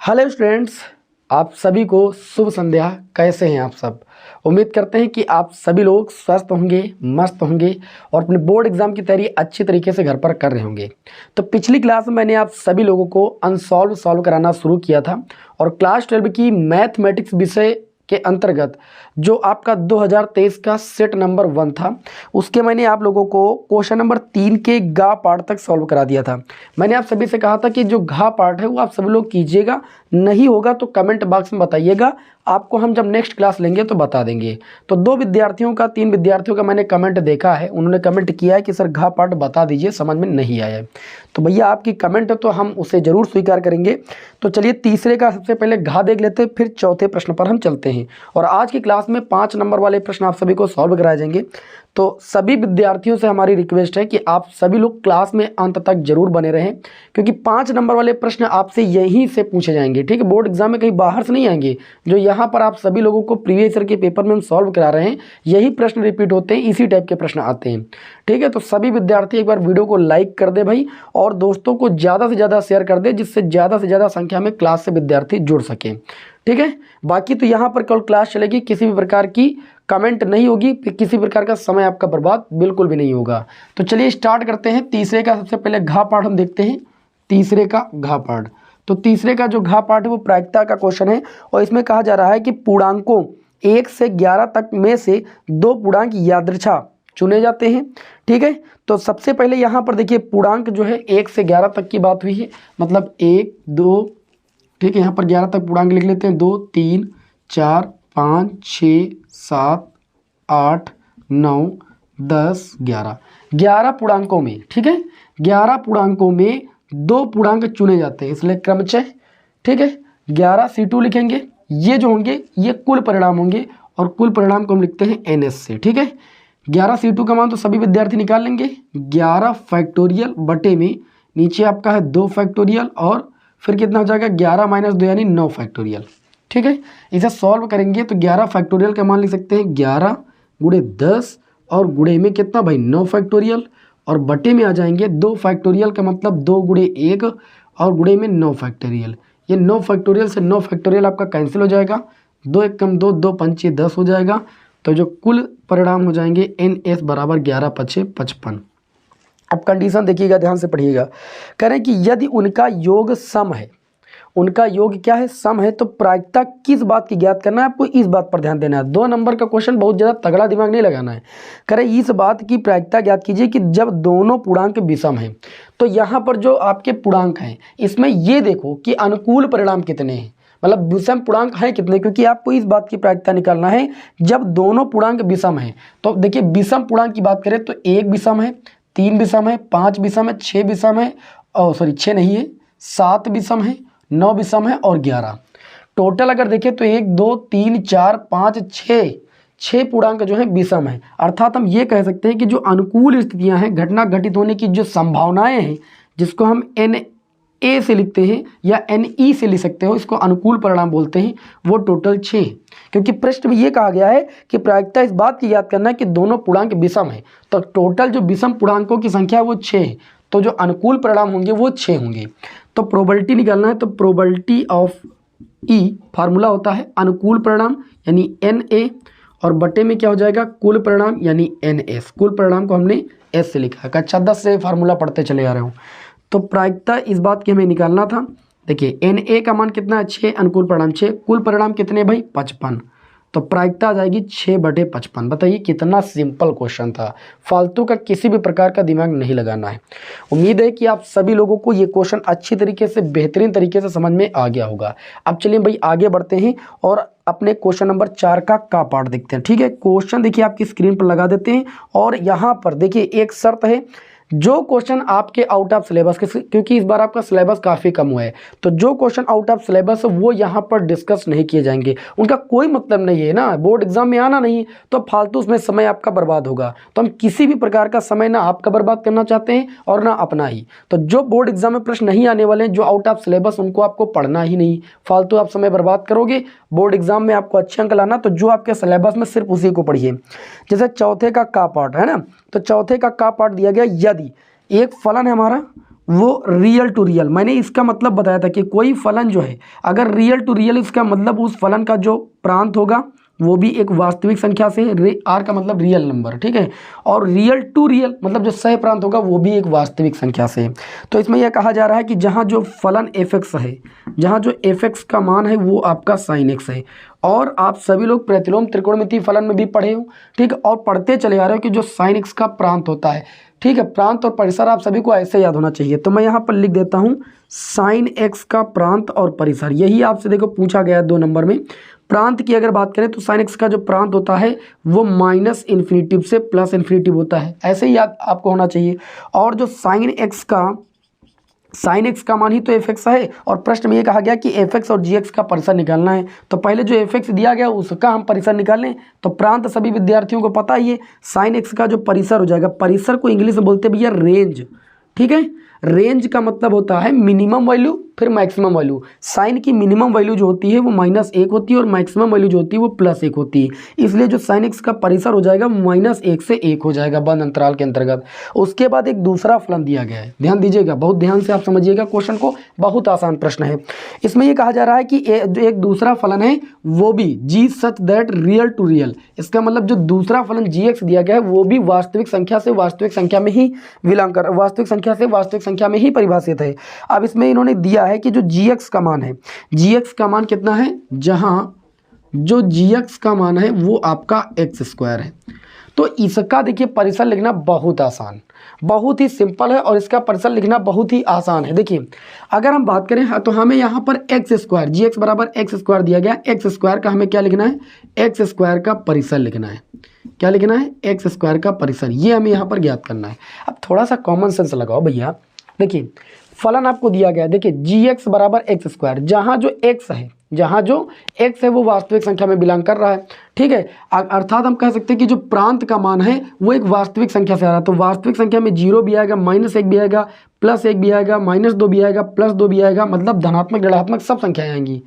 Hello students, आप सभी को शुभ संध्या। कैसे हैं आप सब? उम्मीद करते हैं कि आप सभी लोग स्वस्थ होंगे, मस्त होंगे और अपने बोर्ड एग्जाम की तैयारी अच्छी तरीके से घर पर कर रहे होंगे। तो पिछली क्लास में मैंने आप सभी लोगों को सॉल्व कराना शुरू किया था और क्लास 12 की मैथमेटिक्स विषय के अंतर्गत जो आपका 2023 का सेट नंबर 1 था, उसके मैंने आप लोगों को क्वेश्चन नंबर 3 के गा पार्ट तक सॉल्व करा दिया था। मैंने आप सभी से कहा था कि जो घा पार्ट है वो आप सभी लोग कीजिएगा, नहीं होगा तो कमेंट बॉक्स में बताइएगा, आपको हम जब नेक्स्ट क्लास लेंगे तो बता देंगे। तो 3 विद्यार्थियों का मैंने कमेंट देखा है, उन्होंने कमेंट किया है कि सर घा पार्ट बता दीजिए, समझ में नहीं आया है। तो भैया आपकी कमेंट है तो हम उसे ज़रूर स्वीकार करेंगे। तो चलिए तीसरे का सबसे पहले घा देख लेते हैं, फिर चौथे प्रश्न पर हम चलते हैं और आज की क्लास में 5 नंबर वाले प्रश्न आप सभी को सॉल्व कराए जाएंगे। तो सभी विद्यार्थियों से हमारी रिक्वेस्ट है कि आप सभी लोग क्लास में अंत तक जरूर बने रहें, क्योंकि 5 नंबर वाले प्रश्न आपसे यहीं से पूछे जाएंगे। ठीक है, बोर्ड एग्जाम में कहीं बाहर से नहीं आएंगे। जो यहाँ पर आप सभी लोगों को प्रीवियस ईयर के पेपर में हम सॉल्व करा रहे हैं, यही प्रश्न रिपीट होते हैं, इसी टाइप के प्रश्न आते हैं। ठीक है, तो सभी विद्यार्थी एक बार वीडियो को लाइक कर दे भाई, और दोस्तों को ज़्यादा से ज़्यादा शेयर कर दे, जिससे ज़्यादा से ज़्यादा संख्या में क्लास से विद्यार्थी जुड़ सकें। ठीक है, बाकी तो यहाँ पर कल क्लास चलेगी, किसी भी प्रकार की कमेंट नहीं होगी, किसी प्रकार का समय आपका बर्बाद बिल्कुल भी नहीं होगा। तो चलिए स्टार्ट करते हैं। तीसरे का सबसे पहले घा पार्ट हम देखते हैं। तीसरे का घा पार्ट, तो तीसरे का जो घा पार्ट है वो प्रायिकता का क्वेश्चन है और इसमें कहा जा रहा है कि पूर्णांकों 1 से 11 तक में से 2 पूर्णांक यादृच्छा चुने जाते हैं। ठीक है, तो सबसे पहले यहाँ पर देखिए पूर्णांक जो है 1 से 11 तक की बात हुई है, मतलब 1 2, ठीक है, यहाँ पर 11 तक पूर्णांक लिख लेते हैं। 2 3 4 5 6 7 8 9 10 11 11 पूर्णांकों में, ठीक है, 11 पूर्णांकों में 2 पूर्णांक चुने जाते हैं, इसलिए क्रमशः, ठीक है, 11 C2 लिखेंगे। ये जो होंगे ये कुल परिणाम होंगे और कुल परिणाम को हम लिखते हैं NS से। ठीक है, 11 C2 का मान तो सभी विद्यार्थी निकाल लेंगे। 11 फैक्टोरियल बटे में नीचे आपका है 2 फैक्टोरियल और फिर कितना हो जाएगा 11 - 2 यानी 9 फैक्टोरियल। ठीक है, इसे सॉल्व करेंगे तो 11 फैक्टोरियल का मान लिख सकते हैं 11 गुणे 10 और गुणे में कितना भाई 9 फैक्टोरियल, और बटे में आ जाएंगे 2 फैक्टोरियल का मतलब 2 गुणे 1 और गुणे में 9 फैक्टोरियल। ये 9 फैक्टोरियल से 9 फैक्टोरियल आपका कैंसिल हो जाएगा, 2 1 कम 2, 2 5 10 हो जाएगा। तो जो कुल परिणाम हो जाएंगे NS बराबर 11 5 55। अब कंडीशन देखिएगा, ध्यान से पढ़िएगा। कह रहे हैं कि यदि उनका योग सम है, उनका योग क्या है, सम है, तो प्रायिकता किस बात की ज्ञात करना है, आपको इस बात पर ध्यान देना है। 2 नंबर का क्वेश्चन बहुत ज़्यादा तगड़ा दिमाग नहीं लगाना है। कह रहे इस बात की प्रायिकता ज्ञात कीजिए कि जब दोनों पूर्णांक विषम हैं। तो यहाँ पर जो आपके पूर्णांक हैं इसमें ये देखो कि अनुकूल परिणाम कितने हैं, मतलब विषम पूर्णांक है कितने, क्योंकि आपको इस बात की प्रायिकता निकालना है जब दोनों पूर्णांक विषम हैं। तो देखिए विषम पूर्णांक की बात करें तो 1 विषम है, 3 विषम है, 5 विषम है, 6 विषम है, सॉरी 6 नहीं है, 7 विषम है, 9 विषम है और 11। टोटल अगर देखें तो 1 2 3 4 5 6 पूर्णांक जो है विषम है। अर्थात हम ये कह सकते हैं कि जो अनुकूल स्थितियां हैं, घटना घटित होने की जो संभावनाएं हैं, जिसको हम NA से लिखते हैं या NE से लिख सकते हो, इसको अनुकूल परिणाम बोलते हैं, वो टोटल 6। क्योंकि प्रश्न में ये कहा गया है कि प्रायिकता इस बात की याद करना है कि दोनों पूर्णांक विषम है, तो टोटल जो विषम पूर्णांकों की संख्या है वो 6 है, तो जो अनुकूल परिणाम होंगे वो 6 होंगे। तो प्रोबेबिलिटी निकालना है, तो प्रोबेबिलिटी ऑफ E फार्मूला होता है अनुकूल परिणाम यानी NA और बटे में क्या हो जाएगा कुल परिणाम यानी NS। कुल परिणाम को हमने S से लिखा है, कक्षा 10 से फार्मूला पढ़ते चले आ रहे हूँ। तो प्रायिकता इस बात की हमें निकालना था। देखिए NA का मान कितना है 6, अनुकूल परिणाम 6, कुल परिणाम कितने भाई 55, तो प्रायिकता आ जाएगी 6/55। बताइए कितना सिंपल क्वेश्चन था, फालतू का किसी भी प्रकार का दिमाग नहीं लगाना है। उम्मीद है कि आप सभी लोगों को ये क्वेश्चन अच्छी तरीके से, बेहतरीन तरीके से समझ में आ गया होगा। अब चलिए भाई आगे बढ़ते हैं और अपने क्वेश्चन नंबर 4 का पार्ट देखते हैं। ठीक है, क्वेश्चन देखिए आपकी स्क्रीन पर लगा देते हैं और यहाँ पर देखिए एक शर्त है, जो क्वेश्चन आपके आउट ऑफ सिलेबस के, क्योंकि इस बार आपका सिलेबस काफ़ी कम हुआ है, तो जो क्वेश्चन आउट ऑफ सिलेबस है वो यहाँ पर डिस्कस नहीं किए जाएंगे, उनका कोई मतलब नहीं है ना, बोर्ड एग्जाम में आना नहीं, तो फालतू उसमें समय आपका बर्बाद होगा। तो हम किसी भी प्रकार का समय ना आपका बर्बाद करना चाहते हैं और ना अपना ही। तो जो बोर्ड एग्जाम में प्रश्न नहीं आने वाले हैं, जो आउट ऑफ सिलेबस, उनको आपको पढ़ना ही नहीं, फालतू आप समय बर्बाद करोगे। बोर्ड एग्जाम में आपको अच्छे अंक लाना, तो जो आपके सिलेबस में सिर्फ उसी को पढ़िए। जैसे चौथे का पार्ट है ना, तो चौथे का पार्ट दिया गया, यदि एक फलन है हमारा वो रियल टू रियल, मैंने इसका मतलब बताया था कि कोई फलन जो है अगर रियल टू रियल, इसका मतलब उस फलन का जो प्रांत होगा वो भी एक वास्तविक संख्या से, आर का मतलब रियल नंबर, ठीक है, और रियल टू रियल मतलब जो सह प्रांत होगा वो भी एक वास्तविक संख्या से। तो इसमें यह कहा जा रहा है कि जहाँ जो फलन एफ एक्स है, जहाँ जो एफ एक्स का मान है वो आपका साइन एक्स है। और आप सभी लोग प्रतिलोम त्रिकोणमितीय फलन में भी पढ़े हो, ठीक है, और पढ़ते चले आ रहे हो कि जो साइन एक्स का प्रांत होता है, ठीक है, प्रांत और परिसर आप सभी को ऐसे याद होना चाहिए। तो मैं यहाँ पर लिख देता हूँ साइन एक्स का प्रांत और परिसर, यही आपसे देखो पूछा गया है 2 नंबर में। प्रांत की अगर बात करें तो साइन एक्स का जो प्रांत होता है वो माइनस इन्फिनिटिव से प्लस इन्फिनिटिव होता है, ऐसे ही याद आपको होना चाहिए। और जो साइन एक्स का मान ही तो एफ एक्स है, और प्रश्न में ये कहा गया कि एफ एक्स और जी एक्स का परिसर निकालना है। तो पहले जो एफ एक्स दिया गया उसका हम परिसर निकालें। तो प्रांत सभी विद्यार्थियों को पता ही है, साइन एक्स का जो परिसर हो जाएगा, परिसर को इंग्लिश में बोलते हैं भैया रेंज, ठीक है। रेंज का मतलब होता है मिनिमम वैल्यू फिर मैक्सिमम वैल्यू। साइन की मिनिमम वैल्यू जो होती है वो -1 होती है और मैक्सिमम वैल्यू जो होती है वो +1 होती है, इसलिए जो साइन एक्स का परिसर हो जाएगा -1 से 1 हो जाएगा बंद अंतराल के अंतर्गत। उसके बाद एक दूसरा फलन दिया गया है, ध्यान दीजिएगा, बहुत ध्यान से आप समझिएगा क्वेश्चन को, बहुत आसान प्रश्न है। इसमें ये कहा जा रहा है कि एक दूसरा फलन है वो भी g such that real to real, इसका मतलब जो दूसरा फलन जी एक्स दिया गया है वो भी वास्तविक संख्या से वास्तविक संख्या में ही बिलोंग कर, वास्तविक संख्या से वास्तविक संख्या में ही परिभाषित है। अब इसमें इन्होंने दिया है कि जो gx का मान है, gx का मान कितना है, जहां जो gx का मान है वो आपका x² है। तो इसका देखिए परिसर लिखना बहुत आसान, बहुत ही सिंपल है, और इसका परिसर लिखना बहुत ही आसान है। देखिए अगर हम बात करें तो हमें यहाँ पर x² gx बराबर x² दिया गया, x² का हमें क्या लिखना है, x² का परिसर लिखना है। क्या लिखना है, x² का परिसर, ये हमें यहाँ पर ज्ञात करना है। अब थोड़ा सा कॉमन सेंस लगाओ भैया, देखिए फलन आपको दिया गया है, देखिए gx बराबर x², जहाँ जो x है, जहाँ जो x है वो वास्तविक संख्या में बिलोंग कर रहा है, ठीक है। अर्थात हम कह सकते हैं कि जो प्रांत का मान है वो एक वास्तविक संख्या से आ रहा है। तो वास्तविक संख्या में 0 भी आएगा, -1 भी आएगा, +1 भी आएगा, -2 भी आएगा, +2 भी आएगा, मतलब धनात्मक ऋणात्मक सब संख्याएं आएंगी।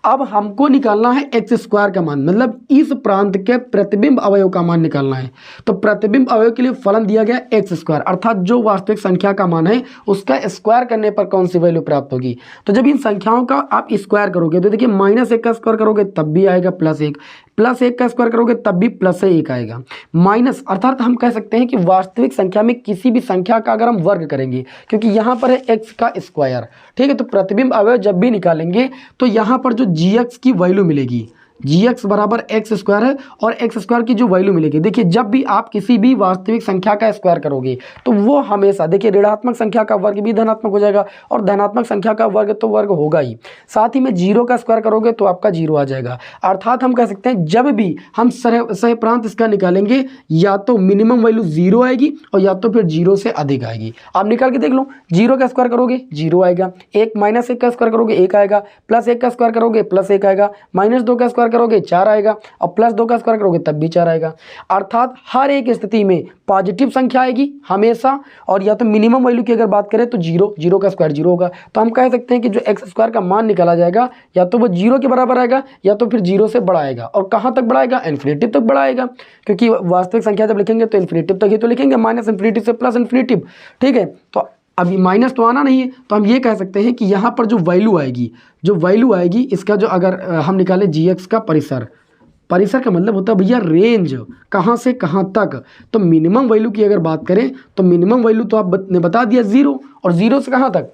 अब हमको निकालना है x² का मान, मतलब इस प्रांत के प्रतिबिंब अवयव का मान निकालना है। तो प्रतिबिंब अवयव के लिए फलन दिया गया x², अर्थात जो वास्तविक संख्या का मान है उसका स्क्वायर करने पर कौन सी वैल्यू प्राप्त होगी। तो जब इन संख्याओं का आप स्क्वायर करोगे तो देखिए -1 का स्क्वायर करोगे तब भी आएगा +1, +1 का स्क्वायर करोगे तब भी +1 आएगा, माइनस, अर्थात हम कह सकते हैं कि वास्तविक संख्या में किसी भी संख्या का अगर हम वर्ग करेंगे, क्योंकि यहाँ पर है x का स्क्वायर, ठीक है, तो प्रतिबिंब अवयव जब भी निकालेंगे तो यहाँ पर जो gx की वैल्यू मिलेगी, gx बराबर x² है, और x² की जो वैल्यू मिलेगी, देखिए जब भी आप किसी भी वास्तविक संख्या का स्क्वायर करोगे तो वो हमेशा, देखिए ऋणात्मक संख्या का वर्ग भी धनात्मक हो जाएगा और धनात्मक संख्या का वर्ग तो वर्ग होगा ही, साथ ही में 0 का स्क्वायर करोगे तो आपका 0 आ जाएगा। अर्थात हम कह सकते हैं जब भी हम सह प्रांत इसका निकालेंगे या तो मिनिमम वैल्यू 0 आएगी और या तो फिर 0 से अधिक आएगी। आप निकाल के देख लो, 0 का स्क्वायर करोगे 0 आएगा, -1 का स्क्वायर करोगे 1 आएगा, +1 का स्क्वायर करोगे +1 आएगा, -2 का स्क्वायर करोगे 4 आएगा, और +2 का स्क्वायर करोगे तब भी 4 आएगा। अर्थात हर एक स्थिति में पॉजिटिव संख्या आएगी हमेशा, और या तो मिनिमम वैल्यू की अगर बात करें तो 0 का स्क्वायर 0 होगा। तो हम कह सकते हैं कि जो x² का मान निकाला जाएगा या तो वो 0 के बराबर आएगा या तो फिर 0 से बड़ा आएगा, और कहाँ तक बढ़ाएगा, इन्फिनिटिव तक बढ़ाएगा, क्योंकि वास्तविक संख्या जब लिखेंगे तो इन्फिनिटिव तक ही तो लिखेंगे, -इन्फिनिटिव से +इन्फिनिटिव, ठीक है। तो अभी माइनस तो आना नहीं है, तो हम ये कह सकते हैं कि यहाँ पर जो वैल्यू आएगी इसका जो अगर हम निकालें gx का परिसर का मतलब होता है भैया रेंज, कहाँ से कहाँ तक। तो मिनिमम वैल्यू की अगर बात करें तो मिनिमम वैल्यू तो आपने बता दिया 0, और 0 से कहाँ तक,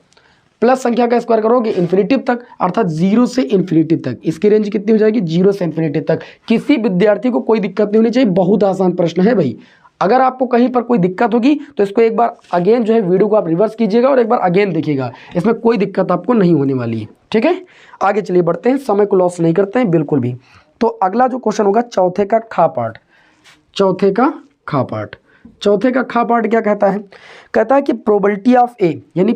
प्लस संख्या का स्क्वायर करोगे इन्फिनिटिव तक, अर्थात 0 से इन्फिनिटिव तक। इसकी रेंज कितनी हो जाएगी, 0 से इन्फिनिटिव तक। किसी विद्यार्थी को कोई दिक्कत नहीं होनी चाहिए, बहुत आसान प्रश्न है भाई। अगर आपको कहीं पर कोई दिक्कत होगी तो इसको एक बार अगेन जो है वीडियो को आप रिवर्स कीजिएगा और एक बार अगेन देखिएगा, इसमें कोई दिक्कत आपको नहीं होने वाली है, ठीक है। आगे चलिए बढ़ते हैं, समय को लॉस नहीं करते हैं बिल्कुल भी। तो अगला जो क्वेश्चन होगा चौथे का खा पार्ट क्या कहता है, कहता है कि प्रोबेबिलिटी ऑफ ए, यानी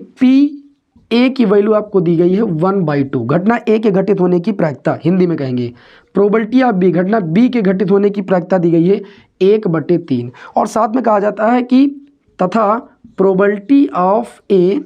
ए की वैल्यू आपको दी गई है 1/2, घटना ए के घटित होने की प्रायिकता, हिंदी में कहेंगे प्रोबेबिलिटी ऑफ बी, घटना बी के घटित होने की प्रायिकता दी गई है 1/3, और साथ में कहा जाता है कि तथा probability of A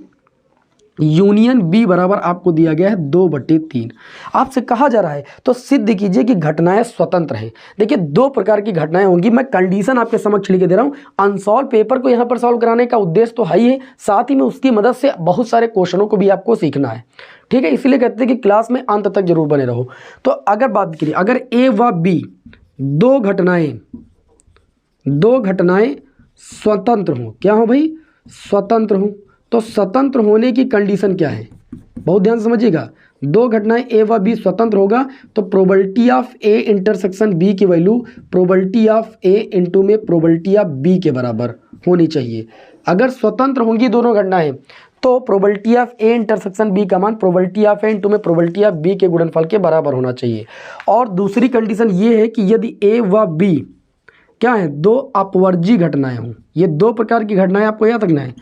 union B बराबर आपको दिया गया है 2/3। आपसे कहा जा रहा है तो सिद्ध कीजिए कि घटनाएं स्वतंत्र हैं। देखिए दो प्रकार की घटनाएं होंगी, मैं कंडीशन आपके समक्ष लिख के दे रहा हूं। अनसॉल्व पेपर को यहां पर सॉल्व कराने का उद्देश्य तो है ही है, साथ ही में उसकी मदद से बहुत सारे क्वेश्चनों को भी आपको सीखना है, ठीक है। इसलिए कहते हैं कि क्लास में अंत तक जरूर बने रहो। तो अगर बात करिए, अगर ए व बी दो घटनाएं स्वतंत्र हों, क्या हो भाई, स्वतंत्र हों, तो स्वतंत्र होने की कंडीशन क्या है, बहुत ध्यान से समझिएगा। दो घटनाएं ए व बी स्वतंत्र होगा तो probability of A intersection B की value probability of A into में प्रोबेबिलिटी ऑफ बी के बराबर होनी चाहिए। अगर स्वतंत्र होंगी दोनों घटनाएं तो probability of A intersection B का मान प्रोबेबिलिटी ऑफ ए इंटू में प्रोबेबिलिटी ऑफ बी के गुणनफल के बराबर होना चाहिए। और दूसरी कंडीशन ये है कि यदि ए व बी क्या है, दो अपवर्जी घटनाएं हों, ये दो प्रकार की घटनाएं आपको याद रखना है,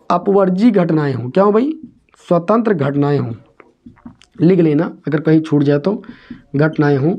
अपवर्जी घटनाएं हों, क्या हो भाई, स्वतंत्र घटनाएं हों, लिख लेना अगर कहीं छूट जाए तो, घटनाएं हों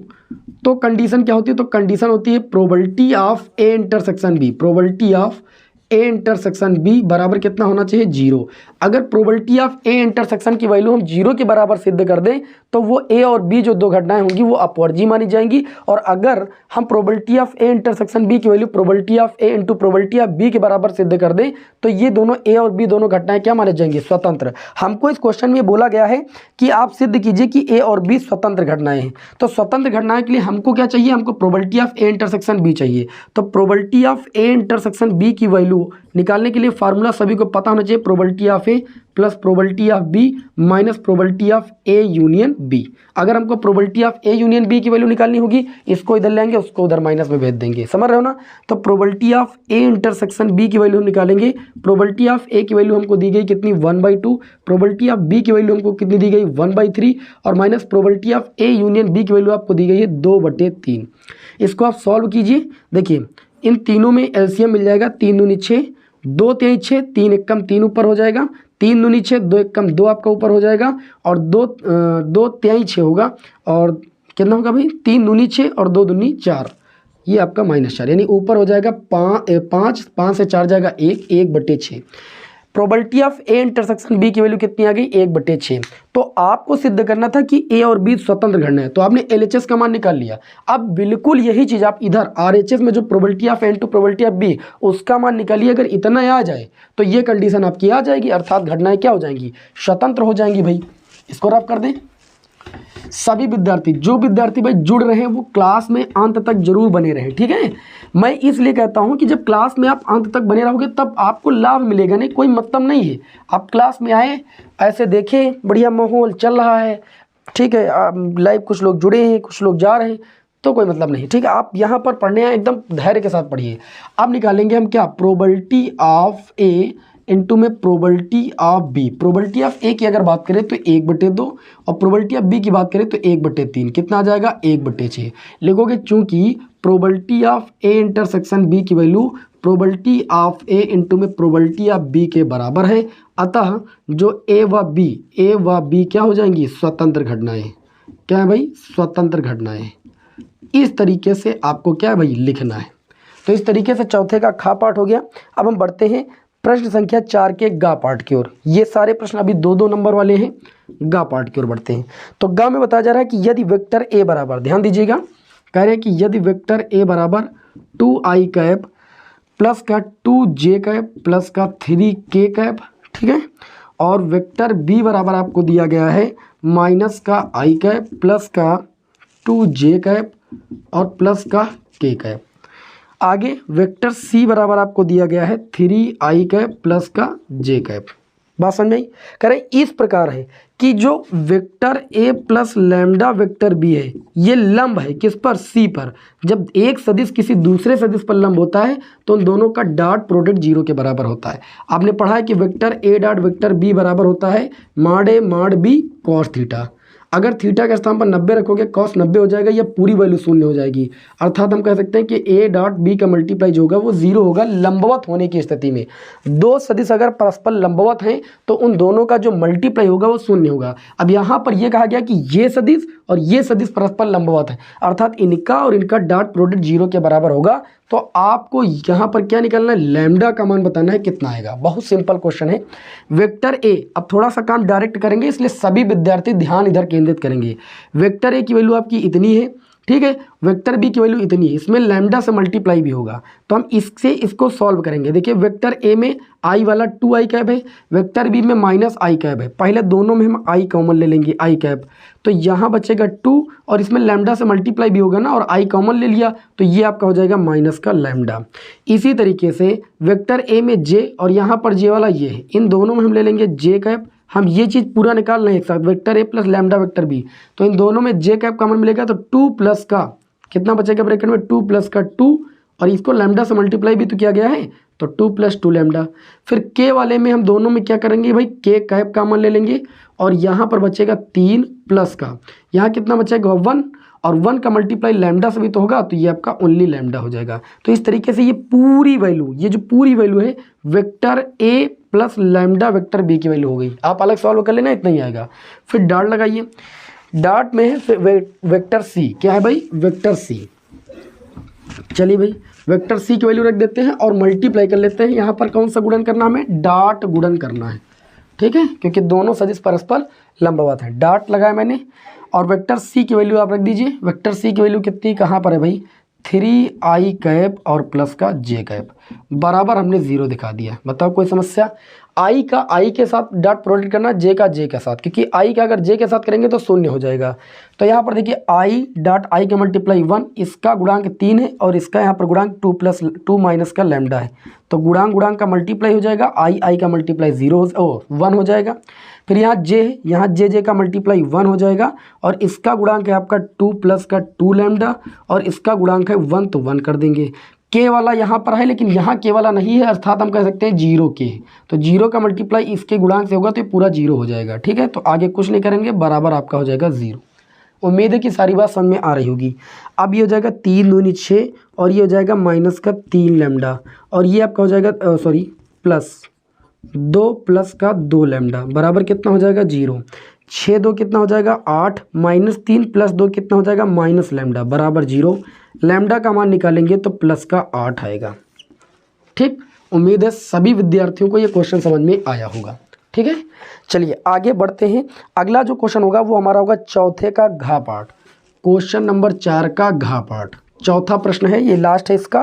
तो कंडीशन क्या होती है, तो कंडीशन होती है probability of A intersection B, probability of A intersection B बराबर कितना होना चाहिए, 0। अगर प्रोबेबिलिटी ऑफ ए इंटरसेक्शन की वैल्यू हम 0 के बराबर सिद्ध कर दें तो वो ए और बी जो दो घटनाएं होंगी वो अपवर्जी मानी जाएंगी। और अगर हम probability of A intersection B की value probability of A into probability of B के बराबर सिद्ध कर दें तो ये दोनों ए और बी दोनों घटनाएं क्या माने जाएंगी, स्वतंत्र। हमको इस क्वेश्चन में बोला गया है कि आप सिद्ध कीजिए कि ए और बी स्वतंत्र घटनाएं हैं। तो स्वतंत्र घटनाएं के लिए हमको क्या चाहिए, हमको probability of A intersection B चाहिए। तो probability of A intersection B की वैल्यू निकालने के लिए फार्मूला सभी को पता होना चाहिए, probability of A plus probability of B minus probability of A union B. अगर हमको probability of A union B की वैल्यू निकालनी होगी, इसको इधर लेंगे उसको उधर माइनस में भेज देंगे, समझ रहे हो ना। तो probability of A intersection B की वैल्यू हम निकालेंगे, प्रोबेबिलिटी ऑफ ए की वैल्यू हमको दी गई कितनी 1/2, प्रोबेबिलिटी ऑफ बी की वैल्यू हमको कितनी दी गई 1/3 और minus probability of A union B की वैल्यू आपको दी गई है 2/3। इसको आप सॉल्व कीजिए, देखिए इन तीनों में एलसीएम मिल जाएगा, 3 दूनी 6, 2 3 6, 3 1 3 ऊपर हो जाएगा, 3 दूनी 6, 2 1 2 आपका ऊपर हो जाएगा और 2 3 6 होगा और कितना होगा भाई 3 दूनी 6 और 2 दूनी 4, ये आपका -4 यानी ऊपर हो जाएगा 5 से 4 जाएगा 1/6। Probability of A intersection B की वैल्यू कितनी आ गई 1/6। तो आपको सिद्ध करना था कि ए और बी स्वतंत्र घटना है, तो आपने एलएचएस का मान निकाल लिया। अब बिल्कुल यही चीज आप इधर आरएचएस में जो probability of A into probability of B उसका मान निकालिए। अगर इतना आ जाए तो ये कंडीशन आपकी आ जाएगी, अर्थात घटनाएं क्या हो जाएंगी, स्वतंत्र हो जाएंगी। भाई इसको रफ कर दें। सभी विद्यार्थी जो विद्यार्थी भाई जुड़ रहे हैं वो क्लास में अंत तक जरूर बने रहें, ठीक है। मैं इसलिए कहता हूं कि जब क्लास में आप अंत तक बने रहोगे तब आपको लाभ मिलेगा, नहीं कोई मतलब नहीं है आप क्लास में आए ऐसे देखें बढ़िया माहौल चल रहा है, ठीक है, लाइव कुछ लोग जुड़े हैं कुछ लोग जा रहे हैं तो कोई मतलब नहीं, ठीक है। आप यहाँ पर पढ़ने आए एकदम धैर्य के साथ पढ़िए। अब निकालेंगे हम क्या, प्रोबेबिलिटी ऑफ ए इंटू में probability of B. Probability of A की अगर बात करें तो 1/2 और प्रोबेबिलिटी ऑफ बी की बात करें तो 1/3। कितना आ जाएगा 1/6 लिखोगे, चूंकि probability of A intersection B की value probability of A into में प्रोबेबिलिटी ऑफ बी के बराबर है, अतः जो ए व बी क्या हो जाएंगी, स्वतंत्र घटनाएं। क्या है भाई, स्वतंत्र घटनाएं। इस तरीके से आपको क्या है भाई लिखना है। तो इस तरीके से चौथे का खा पाठ हो गया। अब हम बढ़ते हैं प्रश्न संख्या 4 के गा पाठ की ओर। ये सारे प्रश्न अभी 2-2 नंबर वाले हैं, गा पाठ की ओर बढ़ते हैं। तो गा में बताया जा रहा है कि यदि वेक्टर ए बराबर, ध्यान दीजिएगा, कह रहे हैं कि यदि वेक्टर ए बराबर 2i कैप प्लस का 2j कैप प्लस का 3k कैप, ठीक है, और वेक्टर बी बराबर आपको दिया गया है माइनस का i कैप प्लस का 2j कैप और प्लस का k कैप। आगे वेक्टर सी बराबर आपको दिया गया है 3i कैप प्लस का j कैप। बात समझ में आई। करें इस प्रकार है कि जो vector a plus lambda vector b है ये लंब है किस पर, c पर। जब एक सदिश किसी दूसरे सदिश पर लंब होता है तो उन दोनों का डॉट प्रोडक्ट 0 के बराबर होता है। आपने पढ़ा है कि vector a dot vector b बराबर होता है mod a mod b cos theta. अगर थीटा के स्थान पर 90 रखोगे कॉस 90 हो जाएगा, या पूरी वैल्यू 0 हो जाएगी। अर्थात हम कह सकते हैं कि ए डॉट बी का मल्टीप्लाई जो होगा वो 0 होगा लंबवत होने की स्थिति में। दो सदिश अगर परस्पर लंबवत हैं तो उन दोनों का जो मल्टीप्लाई होगा वो 0 होगा। अब यहाँ पर यह कहा गया कि ये सदिश और ये सदिश परस्पर लंबवत है, अर्थात इनका और इनका डॉट प्रोडक्ट 0 के बराबर होगा, तो आपको यहाँ पर क्या निकालना है, लैम्डा का मान बताना है कितना आएगा। बहुत सिंपल क्वेश्चन है। वेक्टर ए, अब थोड़ा सा काम डायरेक्ट करेंगे इसलिए सभी विद्यार्थी ध्यान इधर केंद्रित करेंगे। वेक्टर ए की वैल्यू आपकी इतनी है, ठीक है, वेक्टर बी की वैल्यू इतनी है, इसमें लैम्डा से मल्टीप्लाई भी होगा, तो हम इससे इसको सॉल्व करेंगे। देखिए वेक्टर ए में आई वाला 2i कैप है, वेक्टर बी में -i कैप है, पहले दोनों में हम i कॉमन ले लेंगे, i कैप, तो यहाँ बचेगा 2 और इसमें लैम्डा से मल्टीप्लाई भी होगा ना, और i कॉमन ले लिया तो ये आपका हो जाएगा माइनस का लैम्डा। इसी तरीके से वेक्टर ए में j और यहाँ पर j वाला ये है, इन दोनों में हम ले लेंगे j कैप। हम ये चीज़ पूरा निकाल रहे हैं एक साथ, vector A plus lambda vector B, तो इन दोनों में जे कैप कॉमन मिलेगा तो 2 प्लस का कितना बचेगा ब्रैकेट में, 2 प्लस का 2, और इसको लैम्डा से मल्टीप्लाई भी तो किया गया है, तो 2 प्लस 2 लैम्डा। फिर के वाले में हम दोनों में क्या करेंगे भाई, के कैप कॉमन ले लेंगे, और यहाँ पर बचेगा 3 प्लस का, यहाँ कितना बचेगा 1, और 1 का मल्टीप्लाई लैम्डा से भी तो होगा, तो ये आपका ओनली लैम्डा हो जाएगा। तो इस तरीके से ये पूरी वैल्यू, ये जो पूरी वैल्यू है vector A plus lambda vector B की वैल्यू हो गई। आप अलग सॉल्व कर लेना, इतना ही आएगा। फिर डाट लगाइए, डाट में है वेक्टर सी, क्या है भाई, वेक्टर सी। चलिए भाई वेक्टर सी की वैल्यू रख देते हैं और मल्टीप्लाई कर लेते हैं। यहाँ पर कौन सा गुणन करना, हमें डाट गुणन करना है, ठीक है, क्योंकि दोनों सदिश परस्पर लंबवत है। डाट लगाया मैंने, और वेक्टर सी की वैल्यू आप रख दीजिए। वेक्टर सी की वैल्यू कितनी, कहाँ पर है भाई, 3i कैप और प्लस का j कैप, बराबर हमने 0 दिखा दिया। बताओ कोई समस्या। i का i के साथ डॉट प्रोडक्ट करना, j का j के साथ, क्योंकि i का अगर j के साथ करेंगे तो शून्य हो जाएगा। तो यहाँ पर देखिए i डॉट i का मल्टीप्लाई 1, इसका गुणांक 3 है और इसका यहाँ पर गुणांक 2 प्लस 2 माइनस का लैम्डा है, तो गुणांक का मल्टीप्लाई हो जाएगा, i का मल्टीप्लाई 1 हो जाएगा। फिर यहाँ j है, यहाँ j का मल्टीप्लाई 1 हो जाएगा, और इसका गुणांक है आपका 2 प्लस का 2 लैम्डा, और इसका गुणांक है 1, तो 1 कर देंगे। के वाला यहाँ पर है, लेकिन यहाँ के वाला नहीं है, अर्थात हम कह सकते हैं 0 के, तो 0 का मल्टीप्लाई इसके गुणांक से होगा तो ये पूरा 0 हो जाएगा, ठीक है। तो आगे कुछ नहीं करेंगे, बराबर आपका हो जाएगा 0। उम्मीद है कि सारी बात समझ में आ रही होगी। अब ये हो जाएगा 3 दूनी 6, और ये हो जाएगा माइनस का 3 लैम्डा, और ये आपका हो जाएगा प्लस 2 प्लस का 2 लैम्डा, बराबर कितना हो जाएगा 0। 6 2 कितना हो जाएगा 8, माइनस 3 प्लस 2 कितना हो जाएगा माइनस लैम्डा, बराबर 0। लैम्डा का मान निकालेंगे तो प्लस का 8 आएगा, ठीक। उम्मीद है सभी विद्यार्थियों को ये क्वेश्चन समझ में आया होगा, ठीक है। चलिए आगे बढ़ते हैं। अगला जो क्वेश्चन होगा वो हमारा होगा चौथे का घ पार्ट, क्वेश्चन नंबर 4 का घ पार्ट, चौथा प्रश्न है, ये लास्ट है इसका,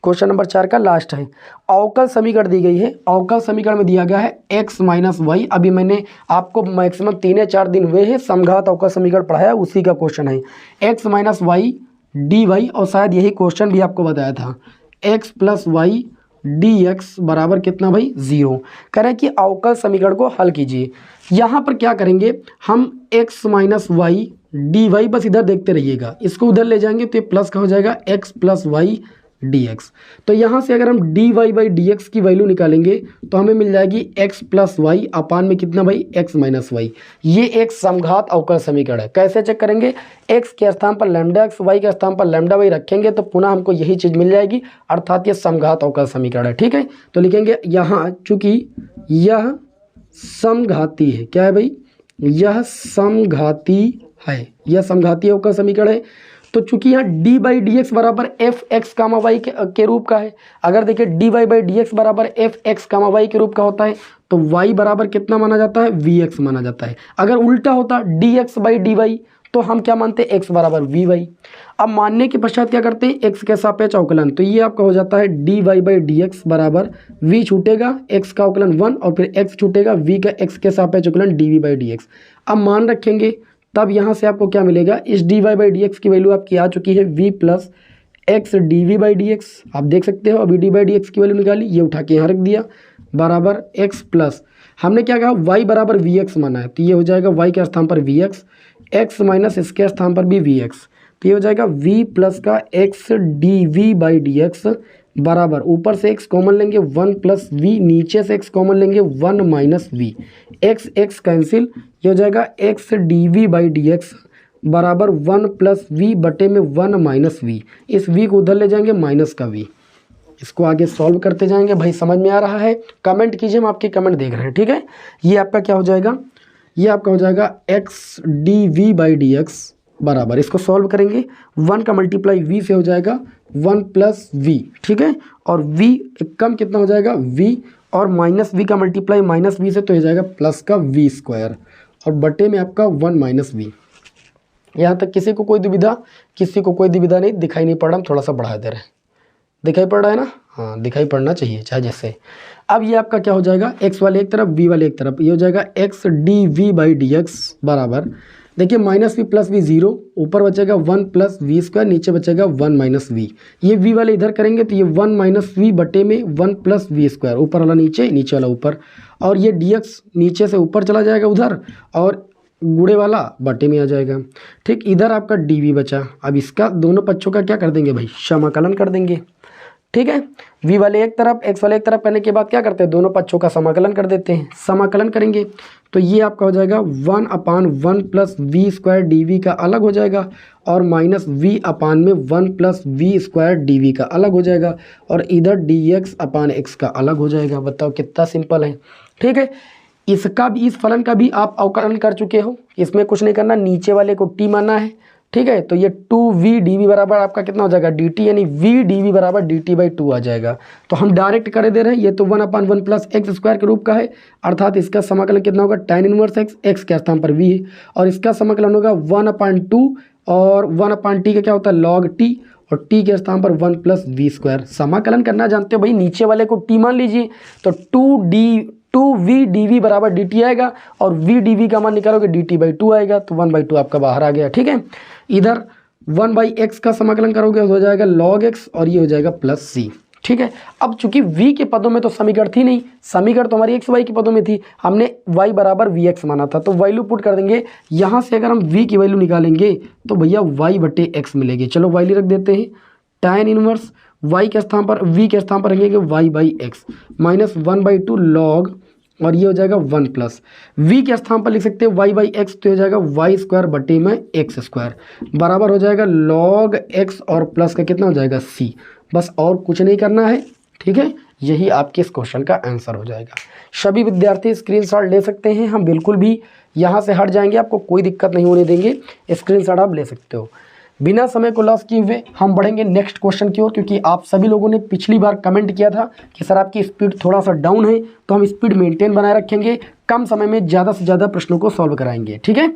क्वेश्चन नंबर 4 का लास्ट है। अवकल समीकरण दी गई है, अवकल समीकरण में दिया गया है x माइनस वाई। अभी मैंने आपको मैक्सिमम 3 या 4 दिन हुए हैं समघात अवकल समीकरण पढ़ाया, उसी का क्वेश्चन है x minus y d y, और शायद यही क्वेश्चन भी आपको बताया था, x plus y d x बराबर कितना भाई 0। कह रहे हैं कि अवकल समीकरण को हल कीजिए। यहाँ पर क्या करेंगे हम, x minus y d y, बस इधर देखते रहिएगा, इसको उधर ले जाएंगे तो ये प्लस का हो जाएगा x plus y d x. तो यहाँ से अगर हम d y by d x की वैल्यू निकालेंगे तो हमें मिल जाएगी x प्लस वाई अपान में कितना भाई x माइनस वाई। ये एक समघात अवकल समीकरण है। कैसे चेक करेंगे, x के स्थान पर लैम्डा x, y के स्थान पर लैम्डा वाई रखेंगे तो पुनः हमको यही चीज़ मिल जाएगी, अर्थात ये समघात अवकल समीकरण है, ठीक है। तो लिखेंगे यहाँ, चूंकि यह समघाती है, क्या है भाई, यह समघाती है, यह समघाती अवकल समीकरण है। तो चूंकि यहाँ डी बाई डी एक्स बराबर एफ एक्स कामा वाई के रूप का है, अगर देखिए d y by d x बराबर एफ एक्स कामा वाई के रूप का होता है तो वाई बराबर कितना माना जाता है, वी एक्स माना जाता है। अगर उल्टा होता d x by d y तो हम क्या मानते हैं, एक्स बराबर वी वाई। अब मानने के पश्चात क्या करते हैं, एक्स के सापेक्ष अवकलन, तो ये आपका हो जाता है d y by d x बराबर वी छूटेगा, एक्स का अवकलन 1 और फिर एक्स छूटेगा, वी का एक्स के सापेक्ष अवकलन d v by d x. अब मान रखेंगे, तब यहाँ से आपको क्या मिलेगा, इस d y by d x की वैल्यू आपकी आ चुकी है v plus x d v by d x. आप देख सकते हो अभी डी बाई डी एक्स की वैल्यू निकाली, ये उठा के यहाँ रख दिया, बराबर x प्लस, हमने क्या कहा y बराबर वी एक्स माना है, तो ये हो जाएगा y के स्थान पर वी एक्स, एक्स माइनस इसके स्थान पर भी वी एक्स, तो ये हो जाएगा v प्लस का x d v by d x बराबर, ऊपर से x कॉमन लेंगे 1 प्लस वी, नीचे से x कॉमन लेंगे 1 minus v, x x cancel, ये हो जाएगा x d v by d x बराबर 1 प्लस वी बटे में 1 माइनस वी, इस v को उधर ले जाएंगे माइनस का v। इसको आगे सॉल्व करते जाएंगे। भाई समझ में आ रहा है, कमेंट कीजिए, हम आपके कमेंट देख रहे हैं, ठीक है। ये आपका क्या हो जाएगा, ये आपका हो जाएगा x d v by d x बराबर, इसको सॉल्व करेंगे 1 का मल्टीप्लाई v से हो जाएगा 1 प्लस v, ठीक है, और v कम कितना हो जाएगा v, और माइनस v का मल्टीप्लाई माइनस v से तो हो जाएगा प्लस का v स्क्वायर, और बटे में आपका 1 माइनस v। यहाँ तक किसी को कोई दुविधा? किसी को कोई दुविधा नहीं, दिखाई नहीं पड़ रहा, हम थोड़ा सा बढ़ा दे रहे हैं। दिखाई पड़ रहा है ना? हाँ, दिखाई पड़ना चाहिए चाहे जैसे। अब ये आपका क्या हो जाएगा, x वाले एक तरफ v वाले एक तरफ, ये हो जाएगा x dv by d x बराबर, देखिए minus v plus v zero, ऊपर बचेगा 1 प्लस वी स्क्वायर, नीचे बचेगा 1 माइनस वी। ये v वाले इधर करेंगे तो ये 1 माइनस वी बटे में 1 प्लस वी स्क्वायर, ऊपर वाला नीचे, नीचे वाला ऊपर, और ये dx नीचे से ऊपर चला जाएगा उधर, और गुड़े वाला बटे में आ जाएगा। ठीक, इधर आपका dv बचा। अब इसका दोनों पक्षों का क्या कर देंगे भाई, समाकलन कर देंगे। ठीक है, v वाले एक तरफ x वाले एक तरफ करने के बाद क्या करते हैं, दोनों पक्षों का समाकलन कर देते हैं। समाकलन करेंगे तो ये आपका हो जाएगा 1/1 प्लस वी स्क्वायर डी का अलग हो जाएगा, और माइनस v अपान में 1 प्लस वी स्क्वायर डी का अलग हो जाएगा, और इधर dx अपान x का अलग हो जाएगा। बताओ कितना सिंपल है। ठीक है, इसका भी, इस फलन का भी आप अवकलन कर चुके हो, इसमें कुछ नहीं करना, नीचे वाले को t मानना है। ठीक है, तो ये 2v dv बराबर आपका कितना हो जाएगा dt, यानी v dv बराबर dt बाई 2 आ जाएगा। तो हम डायरेक्ट कर दे रहे हैं, ये तो 1/1 प्लस एक्स स्क्वायर के रूप का है, अर्थात इसका समाकलन कितना होगा tan इनवर्स x, x के स्थान पर v है, और इसका समाकलन होगा 1/2, और 1/t का क्या होता है log t, और t के स्थान पर 1 प्लस वी स्क्वायर। समाकलन करना जानते हो भाई, नीचे वाले को t मान लीजिए, तो 2v dv बराबर dt आएगा, और v dv का मान निकालोगे dt बाई 2 आएगा, तो 1/2 आपका बाहर आ गया। ठीक है, इधर 1/x का समाकलन करोगे हो जाएगा log x, और ये हो जाएगा प्लस c। ठीक है, अब चूंकि v के पदों में तो समीकरण थी नहीं, समीकरण तो हमारी x y के पदों में थी, हमने y बराबर vx माना था, तो वैल्यू पुट कर देंगे। यहाँ से अगर हम v की वैल्यू निकालेंगे तो भैया y बटे x मिलेगी। चलो वैल्यू रख देते हैं, tan इनवर्स y के स्थान पर, v के स्थान पर रखेंगे y by x minus 1/2 log, और ये हो जाएगा 1 प्लस v के स्थान पर लिख सकते हैं y बाई एक्स, तो हो जाएगा y स्क्वायर बटे में एक्स स्क्वायर बराबर हो जाएगा log x, और प्लस का कितना हो जाएगा c। बस और कुछ नहीं करना है। ठीक है, यही आपके इस क्वेश्चन का आंसर हो जाएगा। सभी विद्यार्थी स्क्रीनशॉट ले सकते हैं, हम बिल्कुल भी यहाँ से हट जाएंगे, आपको कोई दिक्कत नहीं होने देंगे, स्क्रीनशॉट आप ले सकते हो। बिना समय को लॉस किए हुए हम बढ़ेंगे नेक्स्ट क्वेश्चन की ओर, क्योंकि आप सभी लोगों ने पिछली बार कमेंट किया था कि सर आपकी स्पीड थोड़ा सा डाउन है, तो हम स्पीड मेंटेन बनाए रखेंगे, कम समय में ज़्यादा से ज़्यादा प्रश्नों को सॉल्व कराएंगे। ठीक है,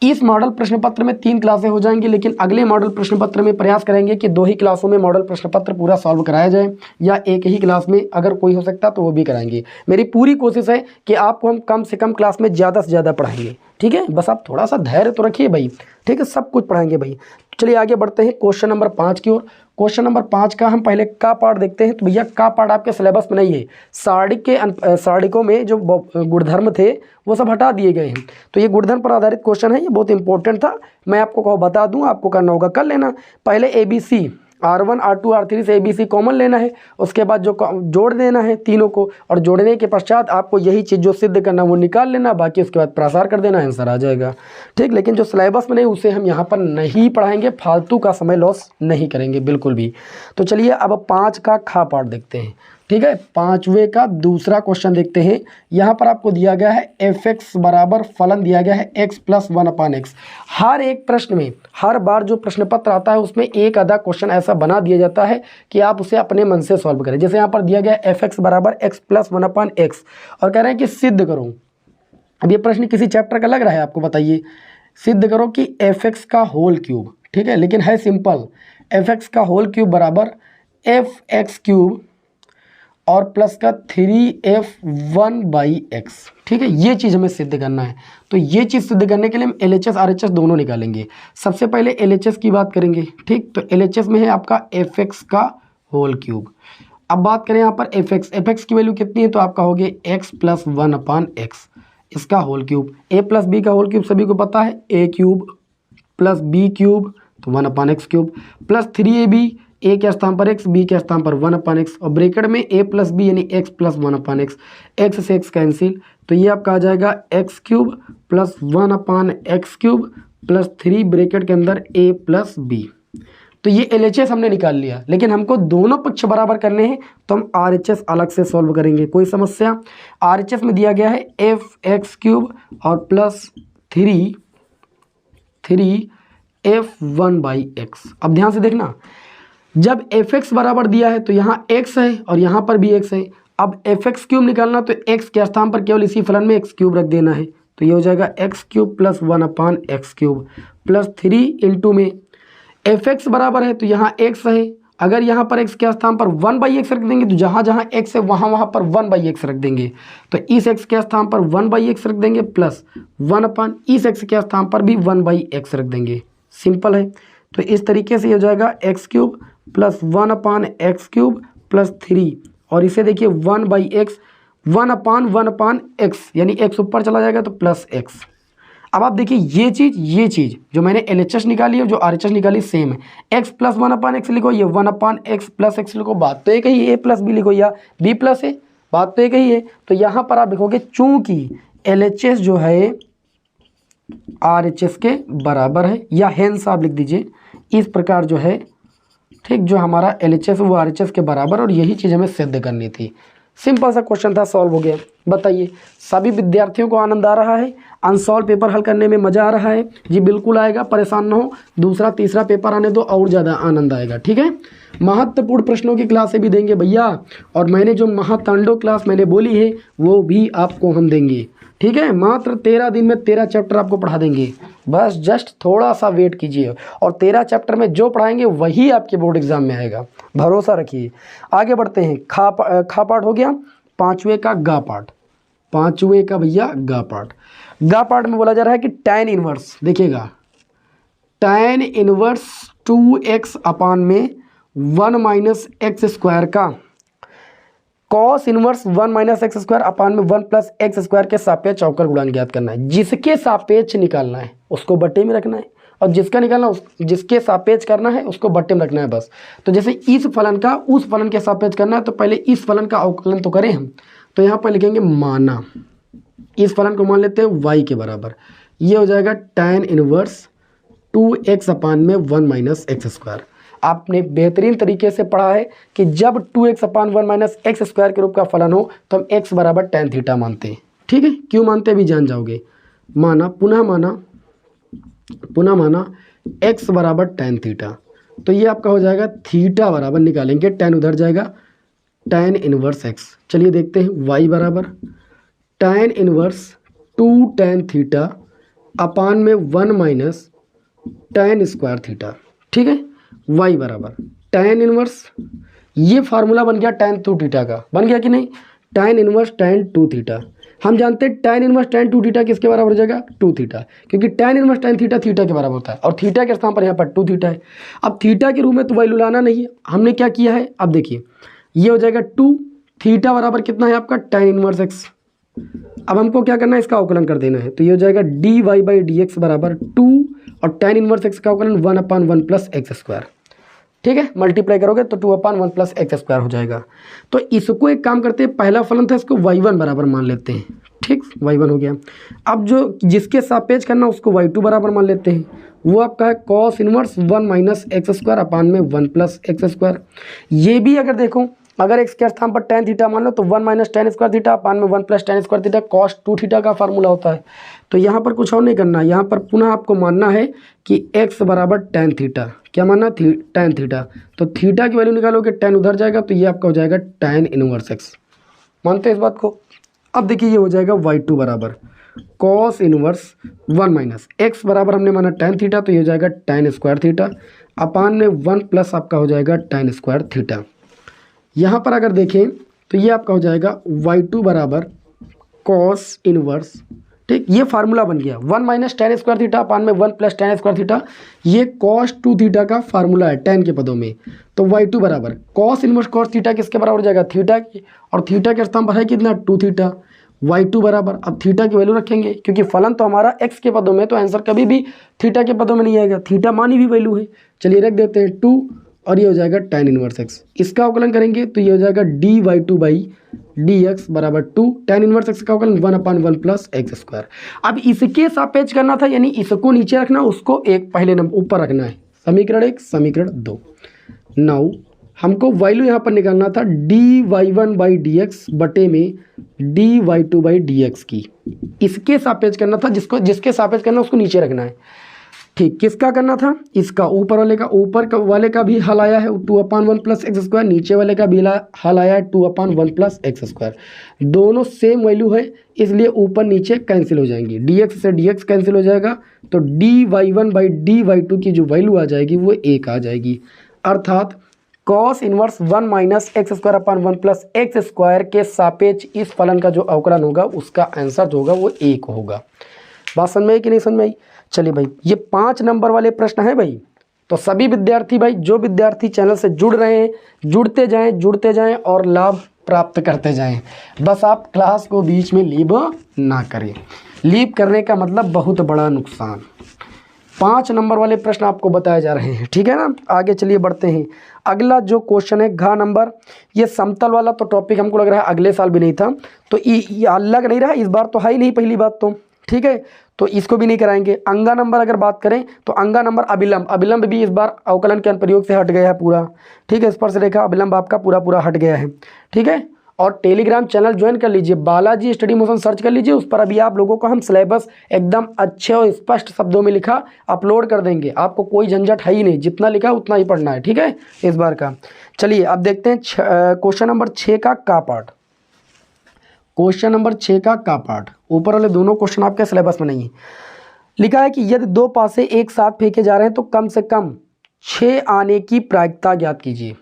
इस मॉडल प्रश्न पत्र में 3 क्लासें हो जाएंगी, लेकिन अगले मॉडल प्रश्न पत्र में प्रयास करेंगे कि 2 ही क्लासों में मॉडल प्रश्न पत्र पूरा सॉल्व कराया जाए, या एक ही क्लास में अगर कोई हो सकता तो वो भी कराएंगे। मेरी पूरी कोशिश है कि आपको हम कम से कम क्लास में ज़्यादा से ज़्यादा पढ़ाएंगे। ठीक है, बस आप थोड़ा सा धैर्य तो रखिए भाई। ठीक है, सब कुछ पढ़ाएंगे भाई। चलिए आगे बढ़ते हैं क्वेश्चन नंबर 5 की ओर। क्वेश्चन नंबर 5 का हम पहले का पार्ट देखते हैं। तो भैया का पार्ट आपके सिलेबस में नहीं है, सारणिकों में जो गुणधर्म थे वो सब हटा दिए गए हैं। तो ये गुणधर्म पर आधारित क्वेश्चन है, ये बहुत इंपॉर्टेंट था, मैं आपको बता दूं, आपको करना होगा, कर लेना। पहले ABC R1 R2 R3 से ABC कॉमन लेना है, उसके बाद जो जोड़ देना है तीनों को, और जोड़ने के पश्चात आपको यही चीज़ जो सिद्ध करना वो निकाल लेना, बाकी उसके बाद प्रसार कर देना, आंसर आ जाएगा। ठीक, लेकिन जो सिलेबस में नहीं उसे हम यहाँ पर नहीं पढ़ाएंगे, फालतू का समय लॉस नहीं करेंगे बिल्कुल भी। तो चलिए अब 5 का खा पार्ट देखते हैं। ठीक है, 5वें का दूसरा क्वेश्चन देखते हैं। यहाँ पर आपको दिया गया है fx बराबर फलन दिया गया है x प्लस 1/x। हर एक प्रश्न में, हर बार जो प्रश्न पत्र आता है उसमें एक आधा क्वेश्चन ऐसा बना दिया जाता है कि आप उसे अपने मन से सॉल्व करें। जैसे यहाँ पर दिया गया है fx बराबर x प्लस 1/x, और कह रहे हैं कि सिद्ध करो। अब ये प्रश्न किसी चैप्टर का लग रहा है आपको, बताइए। सिद्ध करो कि fx का होल क्यूब, ठीक है, लेकिन है सिंपल, fx का होल क्यूब बराबर fx क्यूब और प्लस का 3f1/x। ठीक है, ये चीज़ हमें सिद्ध करना है। तो ये चीज़ सिद्ध करने के लिए हम LHS RHS दोनों निकालेंगे। सबसे पहले LHS की बात करेंगे। ठीक, तो LHS में है आपका fx का होल क्यूब। अब बात करें यहाँ पर fx की वैल्यू कितनी है, तो आपका हो गया x प्लस 1/x, इसका whole cube. a plus b का होल क्यूब सभी को पता है, a cube plus b cube तो 1/x cube, plus 3ab, a के स्थान पर x, b के स्थान पर 1/x, और ब्रैकेट में a प्लस बी यानी x प्लस 1/x, x से x कैंसिल, तो ये आपका आ जाएगा x cube plus 1/x cube plus 3 bracket के अंदर a प्लस बी। तो ये LHS हमने निकाल लिया, लेकिन हमको दोनों पक्ष बराबर करने हैं, तो हम RHS अलग से सॉल्व करेंगे। कोई समस्या? RHS में दिया गया है fx क्यूब और प्लस 3 f1/x। अब ध्यान से देखना, जब fx बराबर दिया है तो यहाँ x है और यहाँ पर भी x है। अब fx³ निकालना तो x के स्थान पर केवल इसी फलन में x³ रख देना है, तो ये हो जाएगा x³ + 1/x³ प्लस 3 इंटू में fx बराबर है तो यहाँ x है, अगर यहाँ पर x के स्थान पर 1/x रख देंगे तो जहाँ जहाँ x है वहाँ पर 1/x रख देंगे, तो इस x के स्थान पर 1/x रख देंगे प्लस 1 इस x के स्थान पर भी 1/x रख देंगे। सिंपल है, तो इस तरीके से हो जाएगा x³ + 1/x³ प्लस 3 और इसे देखिए 1/x 1/1/x यानी x ऊपर चला जाएगा तो प्लस x। अब आप देखिए ये चीज़ जो मैंने LHS निकाली है जो RHS निकाली सेम है, x + 1/x लिखो, ये 1/x + x लिखो, बात तो एक ही है, a + b लिखो या b + a, बात तो एक ही है। तो यहाँ पर आप लिखोगे चूंकि LHS जो है RHS के बराबर है, या हेंस आप लिख दीजिए इस प्रकार जो है, ठीक, जो हमारा LHS वो RHS के बराबर, और यही चीज़ हमें सिद्ध करनी थी। सिंपल सा क्वेश्चन था, सॉल्व हो गया। बताइए सभी विद्यार्थियों को आनंद आ रहा है, अनसॉल्व पेपर हल करने में मज़ा आ रहा है? जी बिल्कुल आएगा, परेशान ना हो, दूसरा तीसरा पेपर आने दो और ज़्यादा आनंद आएगा। ठीक है, महत्वपूर्ण प्रश्नों की क्लासें भी देंगे भैया, और मैंने जो महातांडव क्लास मैंने बोली है वो भी आपको हम देंगे। ठीक है, मात्र 13 दिन में 13 चैप्टर आपको पढ़ा देंगे, बस जस्ट थोड़ा सा वेट कीजिए, और 13 चैप्टर में जो पढ़ाएंगे वही आपके बोर्ड एग्जाम में आएगा, भरोसा रखिए। आगे बढ़ते हैं, खा पाठ हो गया, पाँचवें का गा पाठ, पाँचवें का भैया गा पाठ। गा पाठ में बोला जा रहा है कि tan इनवर्स, देखिएगा tan इनवर्स 2x अपान में 1 - x² का cos इनवर्स 1 - x² अपान में 1 + x² के सापेक्ष अवकल गुणांक ज्ञात करना है। जिसके सापेक्ष निकालना है उसको बट्टे में रखना है, और जिसका निकालना जिसके सापेक्ष करना है उसको बट्टे में रखना है बस। तो जैसे इस फलन का उस फलन के सापेक्ष करना है तो पहले इस फलन का अवकलन तो करें हम, तो यहाँ पर लिखेंगे माना, इस फलन को मान लेते हैं y के बराबर, ये हो जाएगा tan इनवर्स 2x अपान में 1 - x²। आपने बेहतरीन तरीके से पढ़ा है कि जब 2x अपान 1 - x² के रूप का फलन हो तो हम x बराबर tan थीटा मानते हैं। ठीक है, क्यों मानते हैं अभी जान जाओगे। माना, पुनः माना x बराबर tan थीटा, तो ये आपका हो जाएगा थीटा बराबर, निकालेंगे tan उधर जाएगा, tan इनवर्स x। चलिए देखते हैं, y बराबर tan inverse 2 tan theta upon में 1 - tan² थीटा। ठीक है, y बराबर tan इनवर्स, ये फार्मूला बन गया tan 2 थीटा का, बन गया कि नहीं, tan इनवर्स tan 2 थीटा। हम जानते हैं tan इनवर्स tan 2 थीटा किसके बराबर हो जाएगा, 2 थीटा, क्योंकि tan inverse tan theta theta के बराबर होता है, और थीटा के स्थान पर यहाँ पर 2 थीटा है। अब थीटा के रूप में तो वैल्यू लाना नहीं है, हमने क्या किया है, अब देखिए ये हो जाएगा 2 थीटा बराबर कितना है आपका tan इनवर्स x। अब हमको क्या करना है, इसका अवकलन कर देना है, तो ये हो जाएगा dy/dx बराबर 2 और tan इनवर्स x का अवकलन 1/1 + x²। ठीक है, मल्टीप्लाई करोगे तो 2/1 + x² हो जाएगा। तो इसको एक काम करते हैं, पहला फलन था इसको y1 बराबर मान लेते हैं। ठीक, y1 हो गया। अब जो जिसके सापेक्ष करना उसको y2 बराबर मान लेते हैं, वो आपका है cos इनवर्स 1 - x² अपान में 1 + x²। ये भी अगर देखो, अगर x के स्थान पर tan थीटा मान लो तो 1 - tan² थीटा अपान में 1 + tan² थीटा cos 2 थीटा का फार्मूला होता है। तो यहाँ पर कुछ और नहीं करना, यहाँ पर पुनः आपको मानना है कि x बराबर tan थीटा, क्या मानना, tan थीटा, तो थीटा की वैल्यू निकालोगे tan उधर जाएगा, तो ये आपका हो जाएगा tan इनवर्स x। मानते हैं इस बात को। अब देखिए ये हो जाएगा y2 बराबर cos इनवर्स 1 - x बराबर हमने माना tan थीटा, तो ये हो जाएगा tan² थीटा अपान में 1 प्लस आपका हो जाएगा tan² थीटा। यहाँ पर अगर देखें तो ये आपका हो जाएगा y2 बराबर cos इनवर्स, ठीक, ये फार्मूला बन गया 1 - tan² थीटा अपान में 1 + tan² थीटा, ये cos 2 थीटा का फार्मूला है tan के पदों में। तो y2 बराबर cos इनवर्स cos थीटा किसके बराबर हो जाएगा, थीटा की, और थीटा के स्थान पर है कितना, 2 थीटा। y2 बराबर, अब थीटा की वैल्यू रखेंगे क्योंकि फलन तो हमारा x के पदों में, तो आंसर कभी भी थीटा के पदों में नहीं आएगा, थीटा मानी भी वैल्यू है। चलिए रख देते हैं 2, और ये हो जाएगा tan इनवर्स x। इसका अवकलन करेंगे तो ये हो जाएगा dy/dx बराबर 2 tan इनवर्स x का अवकलन 1/1 + x²। अब इसके सापेक्ष करना था, यानी इसको नीचे रखना, उसको एक पहले नंबर ऊपर रखना है। समीकरण 1 समीकरण 2। नाउ हमको वैल्यू यहाँ पर निकालना था dy1/dx बटे में dy2/dx की, इसके सापेक्ष करना था, जिसके सापेक्ष करना उसको नीचे रखना है। ठीक, किसका करना था? इसका, ऊपर वाले का भी हल आया है 2/1 प्लस एक्स स्क्वायर, नीचे वाले का भी हल आया है 2/1 प्लस एक्स स्क्वायर। दोनों सेम वैल्यू है, इसलिए ऊपर नीचे कैंसिल हो जाएंगी, dx से dx कैंसिल हो जाएगा, तो dy1/dy2 की जो वैल्यू आ जाएगी वो 1 आ जाएगी। अर्थात cos inverse 1 minus x square upon 1 plus x square के सापेक्ष इस फलन का जो अवकलन होगा उसका आंसर जो होगा वो 1 होगा। बात समझ में आई कि नहीं समझ में आई? चलिए भाई, ये 5 नंबर वाले प्रश्न है भाई, तो सभी विद्यार्थी भाई, जो विद्यार्थी चैनल से जुड़ रहे हैं, जुड़ते जाएं और लाभ प्राप्त करते जाएं। बस आप क्लास को बीच में लीव ना करें, लीव करने का मतलब बहुत बड़ा नुकसान। 5 नंबर वाले प्रश्न आपको बताए जा रहे हैं, ठीक है ना। आगे चलिए बढ़ते हैं। अगला जो क्वेश्चन है घ नंबर, ये समतल वाला तो टॉपिक हमको लग रहा है अगले साल भी नहीं था, तो ये अलग नहीं रहा, इस बार तो है ही नहीं पहली बात तो, ठीक है, तो इसको भी नहीं कराएंगे। अंगा नंबर अगर बात करें तो अंगा नंबर अभिलंब भी इस बार अवकलन के अनुप्रयोग से हट गया है पूरा, ठीक है, स्पर्श रेखा अभिलंब आपका पूरा हट गया है, ठीक है। और टेलीग्राम चैनल ज्वाइन कर लीजिए, बालाजी स्टडी मोशन सर्च कर लीजिए, उस पर अभी आप लोगों को हम सिलेबस एकदम अच्छे और स्पष्ट शब्दों में लिखा अपलोड कर देंगे, आपको कोई झंझट है ही नहीं, जितना लिखा है उतना ही पढ़ना है, ठीक है, इस बार का। चलिए अब देखते हैं क्वेश्चन नंबर 6 का पार्ट। क्वेश्चन नंबर 6 का पार्ट, ऊपर वाले दोनों क्वेश्चन आपके सिलेबस में नहीं है। लिखा है कि यदि 2 पासे एक साथ फेंके जा रहे हैं तो कम से कम 6 आने की प्रायिकता ज्ञात कीजिए।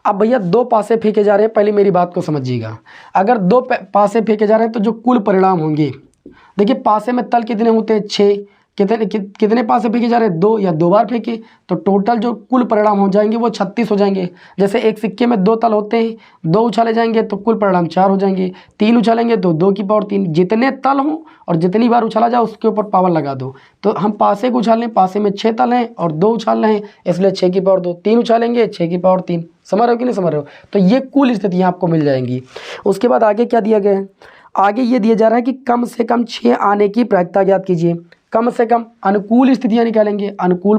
अब भैया 2 पासे फेंके जा रहे हैं, पहले मेरी बात को समझिएगा। अगर 2 पासे फेंके जा रहे हैं तो जो कुल परिणाम होंगे, देखिए पासे में तल कितने होते हैं? 6। कितने पासे फेंके जा रहे हैं? 2 या 2 बार फेंके, तो टोटल जो कुल परिणाम हो जाएंगे वो 36 हो जाएंगे। जैसे एक सिक्के में 2 तल होते हैं, 2 उछाले जाएंगे तो कुल परिणाम 4 हो जाएंगे, 3 उछालेंगे तो 2 की पावर 3। जितने तल हों और जितनी बार उछाला जाए उसके ऊपर पावर लगा दो। तो हम पासे को उछाल लें, पासे में 6 तल हैं और 2 उछाल रहे हैं, इसलिए 6 की पावर 2, 3 उछालेंगे 6 की पावर 3। समझ रहे हो कि नहीं समझ रहे हो? तो ये कुल स्थितियाँ आपको मिल जाएंगी। उसके बाद आगे क्या दिया गया है? आगे ये दिया जा रहा है कि कम से कम 6 आने की प्रायिकता ज्ञात कीजिए। कम से कम अनुकूल स्थितियां निकालेंगे, अनुकूल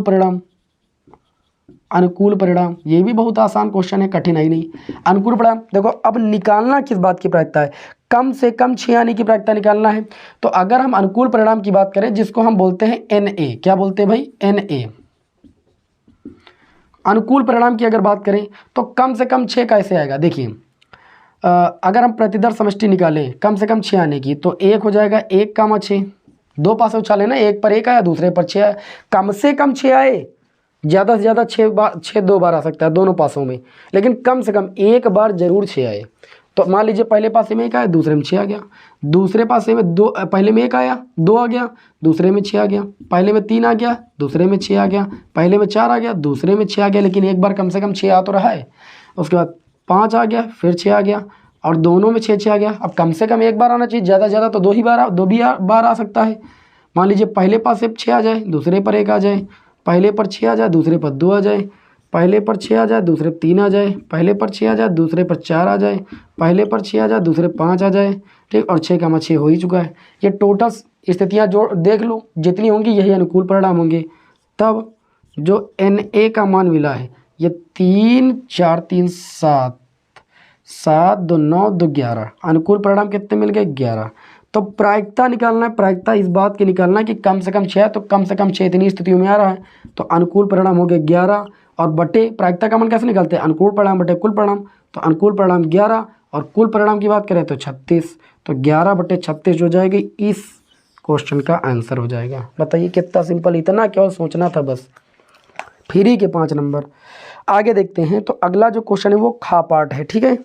परिणाम, ये भी बहुत आसान क्वेश्चन है, कठिन है ही नहीं। अनुकूल परिणाम देखो, अब निकालना किस बात की प्रायिकता है? कम से कम 6 आने की प्रायिकता निकालना है। तो अगर हम अनुकूल परिणाम की बात करें, जिसको हम बोलते हैं NA, क्या बोलते हैं भाई? NA। अनुकूल परिणाम की अगर बात करें तो कम से कम 6 कैसे आएगा? देखिए, अगर हम प्रतिदर्श समष्टि निकालें कम से कम 6 आने की, तो 1 हो जाएगा 1,6। 2 पासे उछाले ना, एक पर 1 आया, दूसरे पर 6 आया, कम से कम 6 आए, ज़्यादा से ज़्यादा 6 2 बार आ सकता है दोनों पासों में, लेकिन कम से कम एक बार जरूर 6 आए। तो मान लीजिए पहले पासे में 1 आया, दूसरे में 6 आ गया, दूसरे पासे में 2, पहले में 1 आया 2 आ गया, दूसरे में 6 आ गया, पहले में 3 आ गया, दूसरे में 6 आ गया, पहले में 4 आ गया, दूसरे में 6 आ गया, लेकिन एक बार कम से कम 6 आ तो रहा है। उसके बाद 5 आ गया, फिर 6 आ गया, और दोनों में 6 आ गया। अब कम से कम एक बार आना चाहिए, ज़्यादा से ज़्यादा तो 2 बार आ सकता है। मान लीजिए पहले पासे 6 आ जाए, दूसरे पर 1 आ जाए, पहले पर 6 आ जाए, दूसरे पर 2 आ जाए, पहले पर 6 आ जाए, दूसरे पर 3 आ जाए, पहले पर 6 आ जाए, दूसरे पर 4 आ जाए, पहले पर 6 आ जाए, दूसरे 5 आ जाए, ठीक, और 6 का 6 हो ही चुका है। ये टोटल स्थितियाँ जोड़ देख लो, जितनी होंगी यही अनुकूल परिणाम होंगे। तब जो NA का मान मिला है ये 3 4 3 7 7 2 9 2 11, अनुकूल परिणाम कितने मिल गए? 11। तो प्रायिकता निकालना है, प्रायिकता इस बात की निकालना है कि कम से कम 6, तो कम से कम 6 इतनी स्थितियों में आ रहा है, तो अनुकूल परिणाम हो गए 11, और बटे प्रायिकता का मान कैसे निकालते हैं? अनुकूल परिणाम बटे कुल परिणाम, तो अनुकूल परिणाम 11 और कुल परिणाम की बात करें तो 36, तो 11 बटे 36 हो जाएगी, इस क्वेश्चन का आंसर हो जाएगा। बताइए कितना सिंपल, इतना क्या सोचना था बस। फ्री के 5 नंबर। आगे देखते हैं, तो अगला जो क्वेश्चन है वो खा पार्ट है, ठीक है,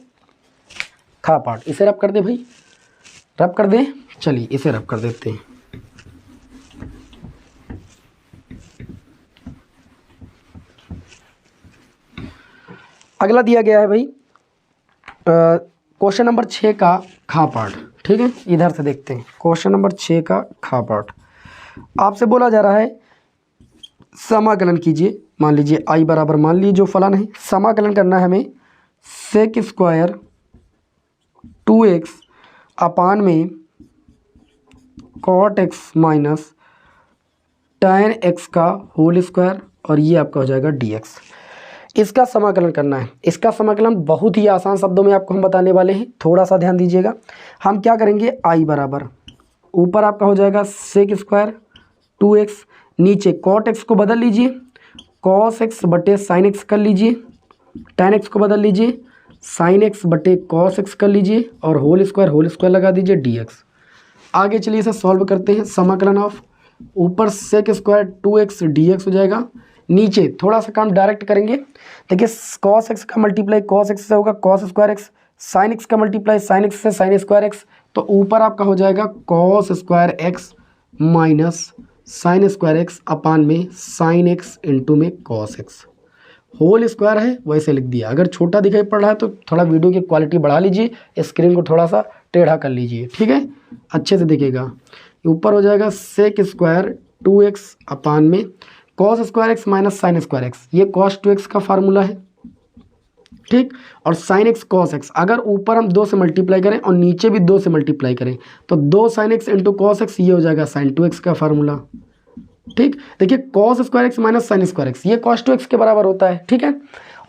खा पार्ट। इसे रब कर दे भाई, रब कर दे, चलिए इसे रब कर देते हैं। अगला दिया गया है भाई क्वेश्चन नंबर 6 का खा पार्ट, ठीक है, इधर से देखते हैं। क्वेश्चन नंबर 6 का खा पार्ट आपसे बोला जा रहा है समाकलन कीजिए। मान लीजिए I बराबर, मान लीजिए जो फलन है, समाकलन करना है हमें सेक स्क्वायर 2x अपान में cot x minus tan x का होल स्क्वायर, और ये आपका हो जाएगा dx। इसका समाकलन करना है। इसका समाकलन बहुत ही आसान शब्दों में आपको हम बताने वाले हैं, थोड़ा सा ध्यान दीजिएगा। हम क्या करेंगे? I बराबर, ऊपर आपका हो जाएगा सेक स्क्वायर 2x नीचे कॉट एक्स को बदल लीजिए, कॉस एक्स बटे साइन एक्स कर लीजिए, टेन एक्स को बदल लीजिए, साइन एक्स बटे कॉस एक्स कर लीजिए और होल स्क्वायर लगा दीजिए डी एक्स। आगे चलिए इसे सॉल्व करते हैं। समाकलन ऑफ ऊपर सेक स्क्वायर 2x dx हो जाएगा, नीचे थोड़ा सा काम डायरेक्ट करेंगे। देखिए कॉस एक्स का मल्टीप्लाई कॉस एक्स से होगा cos square X, sine X का मल्टीप्लाई साइन एक्स से साइन स्क्वायर एक्स, तो ऊपर आपका हो जाएगा cos square X minus sine square X upon में साइन एक्स इंटू में कॉस एक्स। होल स्क्वायर है वैसे लिख दिया। अगर छोटा दिखाई पड़ रहा है तो थोड़ा वीडियो की क्वालिटी बढ़ा लीजिए, स्क्रीन को थोड़ा सा टेढ़ा कर लीजिए, ठीक है, अच्छे से दिखेगा। ऊपर हो जाएगा सेक स्क्वायर 2x अपान में cos square X minus sine square x, ये कॉस 2x का फार्मूला है, ठीक, और साइन एक्स कॉस एक्स। अगर ऊपर हम 2 से मल्टीप्लाई करें और नीचे भी 2 से मल्टीप्लाई करें तो 2 sign X into cos x, ये हो जाएगा साइन 2x का फार्मूला, ठीक। देखिए cos square X minus sine square x ये कॉस 2x के बराबर होता है, ठीक है।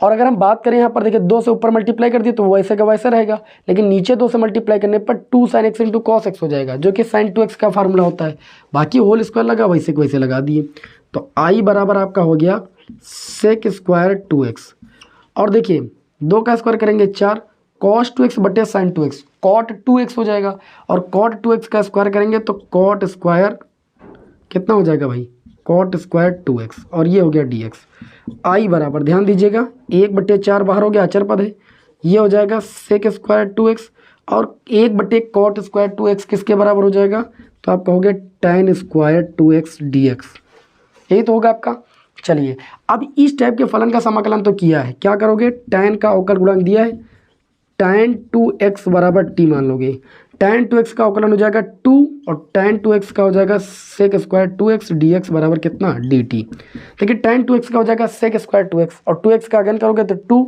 और अगर हम बात करें यहाँ पर देखिए 2 से ऊपर मल्टीप्लाई कर दिए तो वैसे का वैसे रहेगा, लेकिन नीचे 2 से मल्टीप्लाई करने पर 2 sign X into cos x हो जाएगा जो कि साइन 2x का फार्मूला होता है। बाकी होल स्क्वायर लगा वैसे को वैसे लगा दिए, तो आई बराबर आपका हो गया सेक स्क्वायर 2x। और देखिए 2 का स्क्वायर करेंगे 4, कॉस 2x बटे साइन 2x कॉट 2x हो जाएगा, और कॉट 2x का स्क्वायर करेंगे तो कॉट स्क्वायर कितना हो जाएगा भाई, कॉट स्क्वायर 2x, और ये हो गया dx। आई बराबर ध्यान दीजिएगा 1/4 बाहर हो गया, अचर पद है, ये हो जाएगा सेक स्क्वायर 2x, और 1/, कॉट स्क्वायर 2x किसके बराबर हो जाएगा, तो आपका हो गया टेन स्क्वायर 2x dx, यही तो होगा आपका। चलिए अब इस टाइप के फलन का समाकलन तो किया है, क्या करोगे, tan का अवकल गुणांक दिया है, tan 2x बराबर t मान लोगे, tan 2x का अवकलन हो जाएगा 2 और tan 2x का हो जाएगा सेक स्क्वायर 2x dx बराबर कितना dt। देखिए tan 2x का हो जाएगा सेक स्क्वायर 2x और 2x का अगेन करोगे तो 2,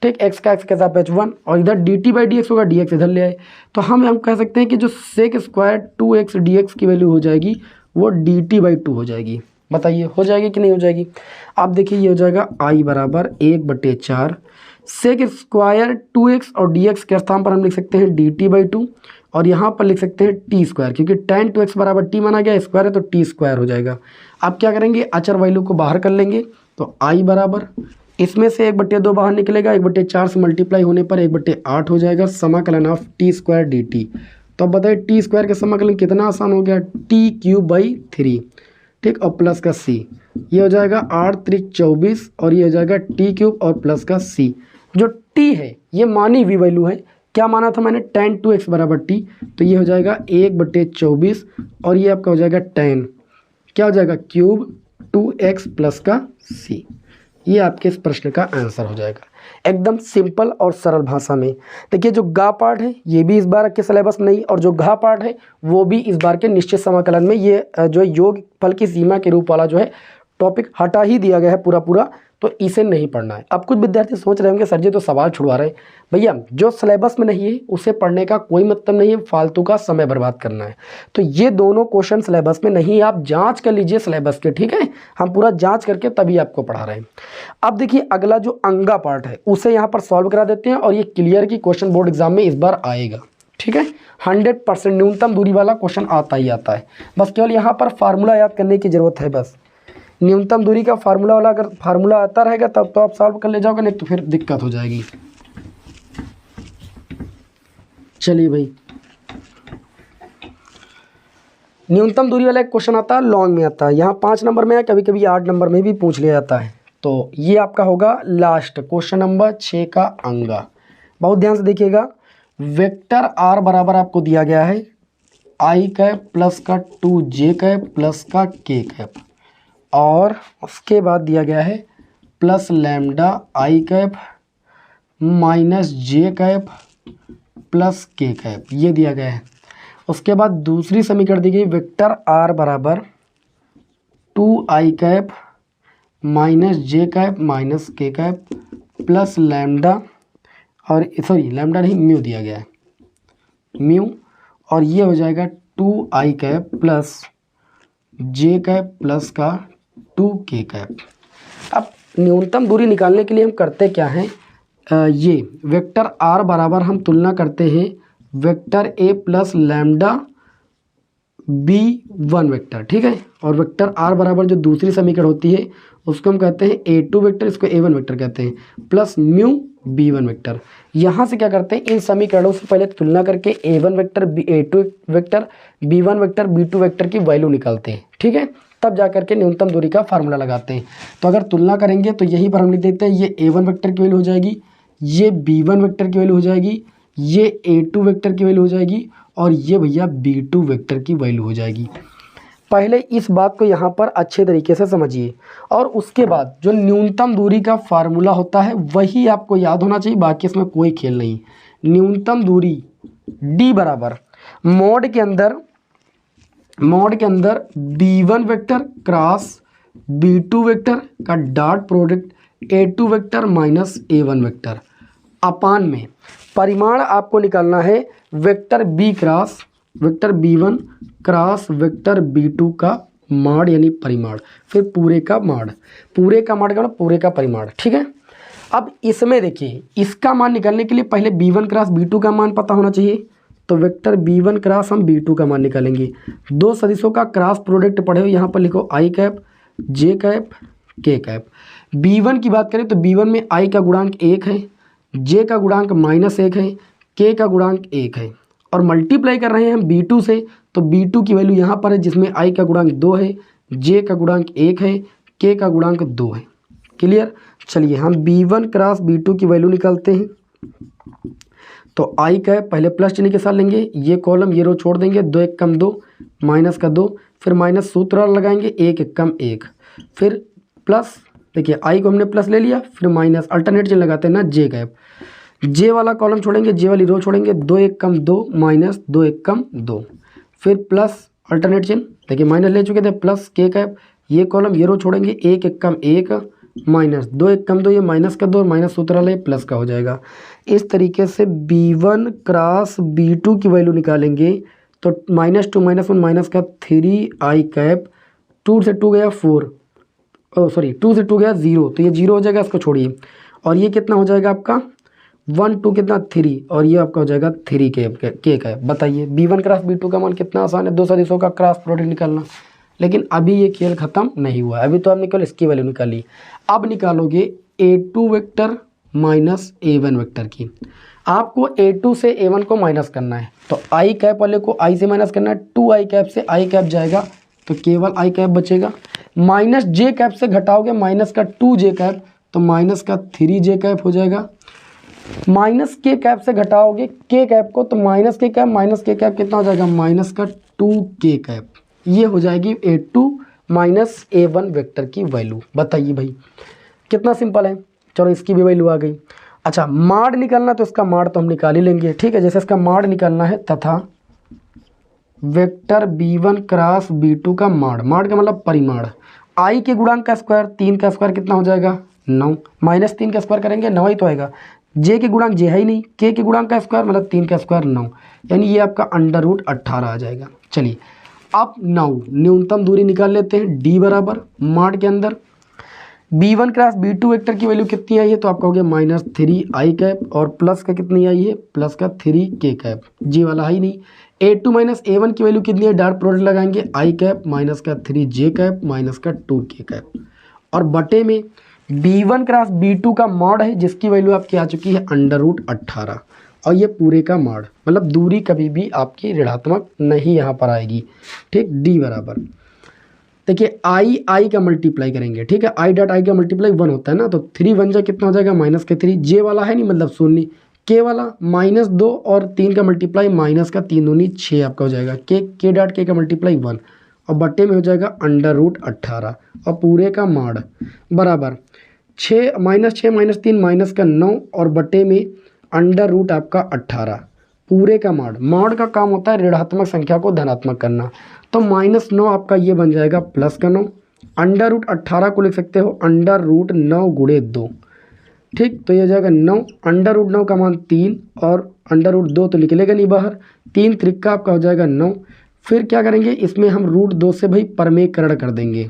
ठीक, x का x के सापेक्ष 1 और इधर dt बाई dx होगा, dx इधर ले आए, तो हम कह सकते हैं कि जो सेक स्क्वायर 2x dx की वैल्यू हो जाएगी वो dt बाई 2 हो जाएगी। बताइए हो जाएगी कि नहीं हो जाएगी। आप देखिए ये हो जाएगा आई बराबर 1/4 सेक स्क्वायर 2x और dx के स्थान पर हम लिख सकते हैं dt बाई 2, और यहाँ पर लिख सकते हैं टी स्क्वायर, क्योंकि tan 2x बराबर टी माना गया, स्क्वायर है तो टी स्क्वायर हो जाएगा। अब क्या करेंगे, अचर वैल्यू को बाहर कर लेंगे, तो आई बराबर इसमें से 1/2 बाहर निकलेगा, 1/4 से मल्टीप्लाई होने पर 1/8 हो जाएगा, समाकलन of T square D T. तो अब बताइए टी स्क्वायर का समाकलन कितना आसान हो गया, t³/3, ठीक, और प्लस का c, ये हो जाएगा 8×3 24 और ये हो जाएगा t³ और प्लस का c। जो t है ये मानी हुई वैल्यू है, क्या माना था मैंने, tan 2x बराबर t, तो ये हो जाएगा 1/24 और ये आपका हो जाएगा tan, क्या हो जाएगा क्यूब 2x प्लस का c। ये आपके इस प्रश्न का आंसर हो जाएगा, एकदम सिंपल और सरल भाषा में। देखिए जो गा पार्ट है ये भी इस बार के सिलेबस में नहीं, और जो घा पार्ट है वो भी इस बार के निश्चित समाकलन में, ये जो है योग फल की सीमा के रूप वाला जो है टॉपिक हटा ही दिया गया है पूरा, तो इसे नहीं पढ़ना है। अब कुछ विद्यार्थी सोच रहे होंगे सर जी तो सवाल छुड़वा रहे हैं, भैया जो सिलेबस में नहीं है उसे पढ़ने का कोई मतलब नहीं है, फालतू का समय बर्बाद करना है। तो ये दोनों क्वेश्चन सिलेबस में नहीं है, आप जांच कर लीजिए सिलेबस के, ठीक है, हम पूरा जांच करके तभी आपको पढ़ा रहे हैं। अब देखिए अगला जो अंगा पार्ट है उसे यहाँ पर सॉल्व करा देते हैं, और ये क्लियर की क्वेश्चन बोर्ड एग्जाम में इस बार आएगा, ठीक है, 100% न्यूनतम दूरी वाला क्वेश्चन आता ही आता है। बस केवल यहाँ पर फार्मूला याद करने की जरूरत है, बस न्यूनतम दूरी का फार्मूला वाला अगर फार्मूला आता रहेगा तब तो आप सॉल्व कर ले जाओगे, नहीं तो फिर दिक्कत हो जाएगी। चलिए भाई न्यूनतम दूरी वाला एक क्वेश्चन आता है, लॉन्ग में आता है, यहाँ 5 नंबर में है, कभी कभी 8 नंबर में भी पूछ लिया जाता है। तो ये आपका होगा लास्ट क्वेश्चन नंबर 6 का अंगा। बहुत ध्यान से देखिएगा, वेक्टर r बराबर आपको दिया गया है i प्लस का 2j प्लस का k, और उसके बाद दिया गया है plus lambda i minus j plus k, ये दिया गया है। उसके बाद दूसरी समीकरण दी गई वेक्टर r बराबर 2i minus j minus k plus lambda, और सॉरी लैम्डा नहीं म्यू दिया गया है, म्यू, और ये हो जाएगा 2i प्लस j प्लस का 2k। अब न्यूनतम दूरी निकालने के लिए हम करते क्या हैं, ये वेक्टर r बराबर हम तुलना करते हैं vector a plus lambda B1 vector, ठीक है। और वेक्टर R बराबर जो दूसरी समीकरण होती है उसको हम कहते हैं A2 वेक्टर, इसको A1 वेक्टर कहते हैं, प्लस म्यू B1 वेक्टर। यहाँ से क्या करते हैं, इन समीकरणों से पहले तुलना करके A1 vector, A2 vector, B1 vector, B2 vector की वैल्यू निकालते हैं, ठीक है। तब जा करके न्यूनतम दूरी का फार्मूला लगाते हैं। तो अगर तुलना करेंगे तो यहीं पर हम लिख देते हैं, ये A1 वेक्टर की वैल्यू हो जाएगी, ये B1 वेक्टर की वैल्यू हो जाएगी, ये A2 वेक्टर की वैल्यू हो जाएगी, और ये भैया B2 वेक्टर की वैल्यू हो जाएगी। पहले इस बात को यहाँ पर अच्छे तरीके से समझिए, और उसके बाद जो न्यूनतम दूरी का फार्मूला होता है वही आपको याद होना चाहिए, बाकी इसमें कोई खेल नहीं। न्यूनतम दूरी D बराबर मोड के अंदर B1 vector cross B2 vector का dot product A2 vector minus A1 vector upon में परिमाण आपको निकालना है vector B1 cross vector B2 का माड यानी परिमाण, फिर पूरे का माड का मतलब पूरे का परिमाण, ठीक है। अब इसमें देखिए, इसका मान निकालने के लिए पहले B1 क्रॉस B2 का मान पता होना चाहिए। तो वेक्टर B1 क्रॉस हम B2 का मान निकालेंगे। दो सदिशों का क्रॉस प्रोडक्ट पढ़े हो, यहाँ पर लिखो I cap J cap K cap. B1 की बात करें तो B1 में I का गुणांक 1 है, J का गुणांक -1 है, K का गुणांक 1 है, और मल्टीप्लाई कर रहे हैं हम B2 से, तो B2 की वैल्यू यहाँ पर है जिसमें I का गुणांक 2 है, J का गुणांक 1 है, K का गुणांक 2 है। क्लियर। चलिए हम B1 क्रॉस B2 की वैल्यू निकालते हैं। तो I का पहले प्लस चिन्ह के साथ लेंगे, ये कॉलम ये रो छोड़ देंगे, 2 1 कम 2 माइनस का 2, फिर माइनस सूत्र लगाएंगे 1 1 कम 1, फिर प्लस, देखिए I को हमने प्लस ले लिया, फिर माइनस अल्टरनेट चिन्ह लगाते हैं ना, J कैप, J वाला कॉलम छोड़ेंगे, J वाली रो छोड़ेंगे, 2 1 कम 2 माइनस 2 1 कम 2, फिर प्लस अल्टरनेट चिन्ह, देखिए माइनस ले चुके थे, प्लस K कैप, ये कॉलम ये रो छोड़ेंगे, 1 1 कम 1 माइनस 2 1 कम 2, ये माइनस का 2 और माइनस सूत्र वाला प्लस का हो जाएगा। इस तरीके से B1 क्रॉस B2 की वैल्यू निकालेंगे तो -2 -1 माइनस का 3I कैप, 2 से 2 गया 4, 2 से 2 गया 0, तो ये 0 हो जाएगा, इसको छोड़िए, और ये कितना हो जाएगा आपका 1 2 कितना 3, और ये आपका हो जाएगा 3 K कैप। बताइए B1 क्रॉस B2 का मान कितना आसान है, दो सदिशों का क्रॉस प्रोडक्ट निकालना। लेकिन अभी ये खेल खत्म नहीं हुआ, अभी तो आपने केवल इसकी वैल्यू निकाली। अब निकालोगे A2 vector minus A1 vector की। आपको A2 से A1 को माइनस करना है, तो I कैप वाले को I से माइनस करना है, 2I कैप से I कैप जाएगा तो केवल I कैप बचेगा, माइनस J कैप से घटाओगे माइनस का 2J कैप तो माइनस का 3J कैप हो जाएगा, माइनस K कैप से घटाओगे K कैप को तो माइनस K कैप कितना हो जाएगा, माइनस का 2K कैप। ये हो जाएगी A2 माइनस A1 वेक्टर की वैल्यू। बताइए भाई कितना सिंपल है। चलो इसकी भी वैल्यू आ गई। अच्छा माड निकालना, तो इसका माड तो हम निकाल ही लेंगे, ठीक है। जैसे इसका माड निकालना है, तथा वेक्टर B1 क्रॉस B2 का माड का मतलब परिमाण, I के गुणांक का स्क्वायर, 3 का स्क्वायर कितना हो जाएगा 9, माइनस 3 का स्क्वायर करेंगे 9 ही तो आएगा, J के गुणांक J है ही नहीं, K के गुणांक का स्क्वायर मतलब 3 का स्क्वायर 9, यानी ये आपका √18 आ जाएगा। चलिए अब 9 न्यूनतम दूरी निकाल लेते हैं। D बराबर माड के अंदर B1 क्रॉस B2 वेक्टर की वैल्यू कितनी आई है, तो आपका हो गया -3I कैप, और प्लस का कितनी आई है, प्लस का 3K कैप, J वाला है ही नहीं। A2 माइनस A1 की वैल्यू कितनी है, डॉट प्रोडक्ट लगाएंगे, I कैप माइनस का 3J कैप माइनस का 2K कैप, और बटे में B1 क्रॉस B2 का मॉड है जिसकी वैल्यू आपकी आ चुकी है √18, और ये पूरे का मॉड, मतलब दूरी कभी भी आपकी ऋणात्मक नहीं यहाँ पर आएगी, ठीक। D बराबर देखिए I का मल्टीप्लाई करेंगे, ठीक है, I डॉट I का मल्टीप्लाई 1 होता है ना, तो 3 1 जा कितना हो जाएगा माइनस का 3, J वाला है नहीं मतलब शून्य, K वाला -2 और 3 का मल्टीप्लाई माइनस का 3 दूनी 6 आपका हो जाएगा, K डॉट K का मल्टीप्लाई 1, और बटे में हो जाएगा √18, और पूरे का मॉड बराबर 6 -3 माइनस का 9, और बटे में √ आपका 18, पूरे का मॉड का काम होता है ऋणात्मक संख्या को धनात्मक करना, तो -9 आपका ये बन जाएगा प्लस का 9, √18 को लिख सकते हो √9 गुणे 2, ठीक। तो ये हो जाएगा 9, √9 का मान 3, और √2 तो निकलेगा नहीं बाहर, 3 त्रिका आपका हो जाएगा 9। फिर क्या करेंगे, इसमें हम √2 से भाई परमेकरण कर देंगे,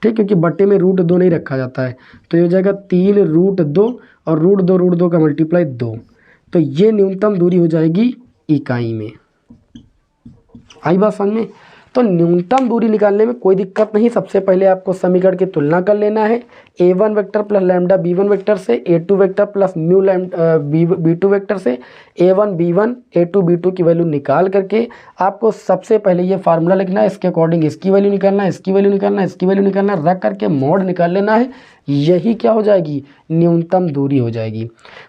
ठीक, क्योंकि बट्टे में √2 नहीं रखा जाता है, तो ये हो जाएगा 3 √2, और √2 का मल्टीप्लाई 2, तो ये न्यूनतम दूरी हो जाएगी इकाई में। आई बात समझ में। तो न्यूनतम दूरी निकालने में कोई दिक्कत नहीं। सबसे पहले आपको समीकरण की तुलना कर लेना है। a1 vector plus lambda b1 vector से, a2 vector plus mu lambda b2 vector से, a1 b1 a2 b2 की वैल्यू निकाल करके आपको सबसे पहले ये फार्मूला लिखना है। इसके अकॉर्डिंग इसकी वैल्यू निकालना है, इसकी वैल्यू निकालना है, इसकी वैल्यू निकालना है, रख करके मोड निकाल लेना है। यही क्या हो जाएगी, न्यूनतम दूरी हो जाएगी।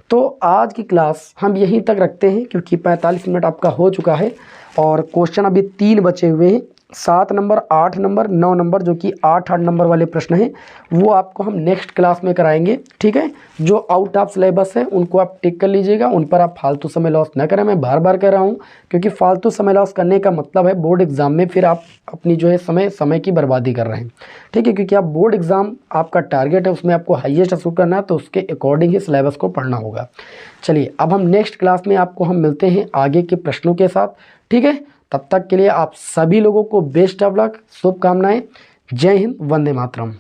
तो आज की क्लास हम यहीं तक रखते हैं क्योंकि 45 मिनट आपका हो चुका है और क्वेश्चन अभी 3 बचे हुए हैं, 7 नंबर, 8 नंबर, 9 नंबर, जो कि 8 नंबर वाले प्रश्न हैं वो आपको हम नेक्स्ट क्लास में कराएंगे। ठीक है, जो आउट ऑफ सिलेबस है उनको आप टिक कर लीजिएगा, उन पर आप फालतू समय लॉस ना करें। मैं बार बार कह रहा हूँ क्योंकि फालतू समय लॉस करने का मतलब है बोर्ड एग्जाम में फिर आप अपनी जो है समय की बर्बादी कर रहे हैं। ठीक है, क्योंकि आप बोर्ड एग्जाम आपका टारगेट है, उसमें आपको हाईएस्ट अचीव करना है, तो उसके अकॉर्डिंग ही सिलेबस को पढ़ना होगा। चलिए अब हम नेक्स्ट क्लास में आपको हम मिलते हैं आगे के प्रश्नों के साथ। ठीक है, तब तक के लिए आप सभी लोगों को बेस्ट ऑफ लक, शुभकामनाएं। जय हिंद, वंदे मातरम।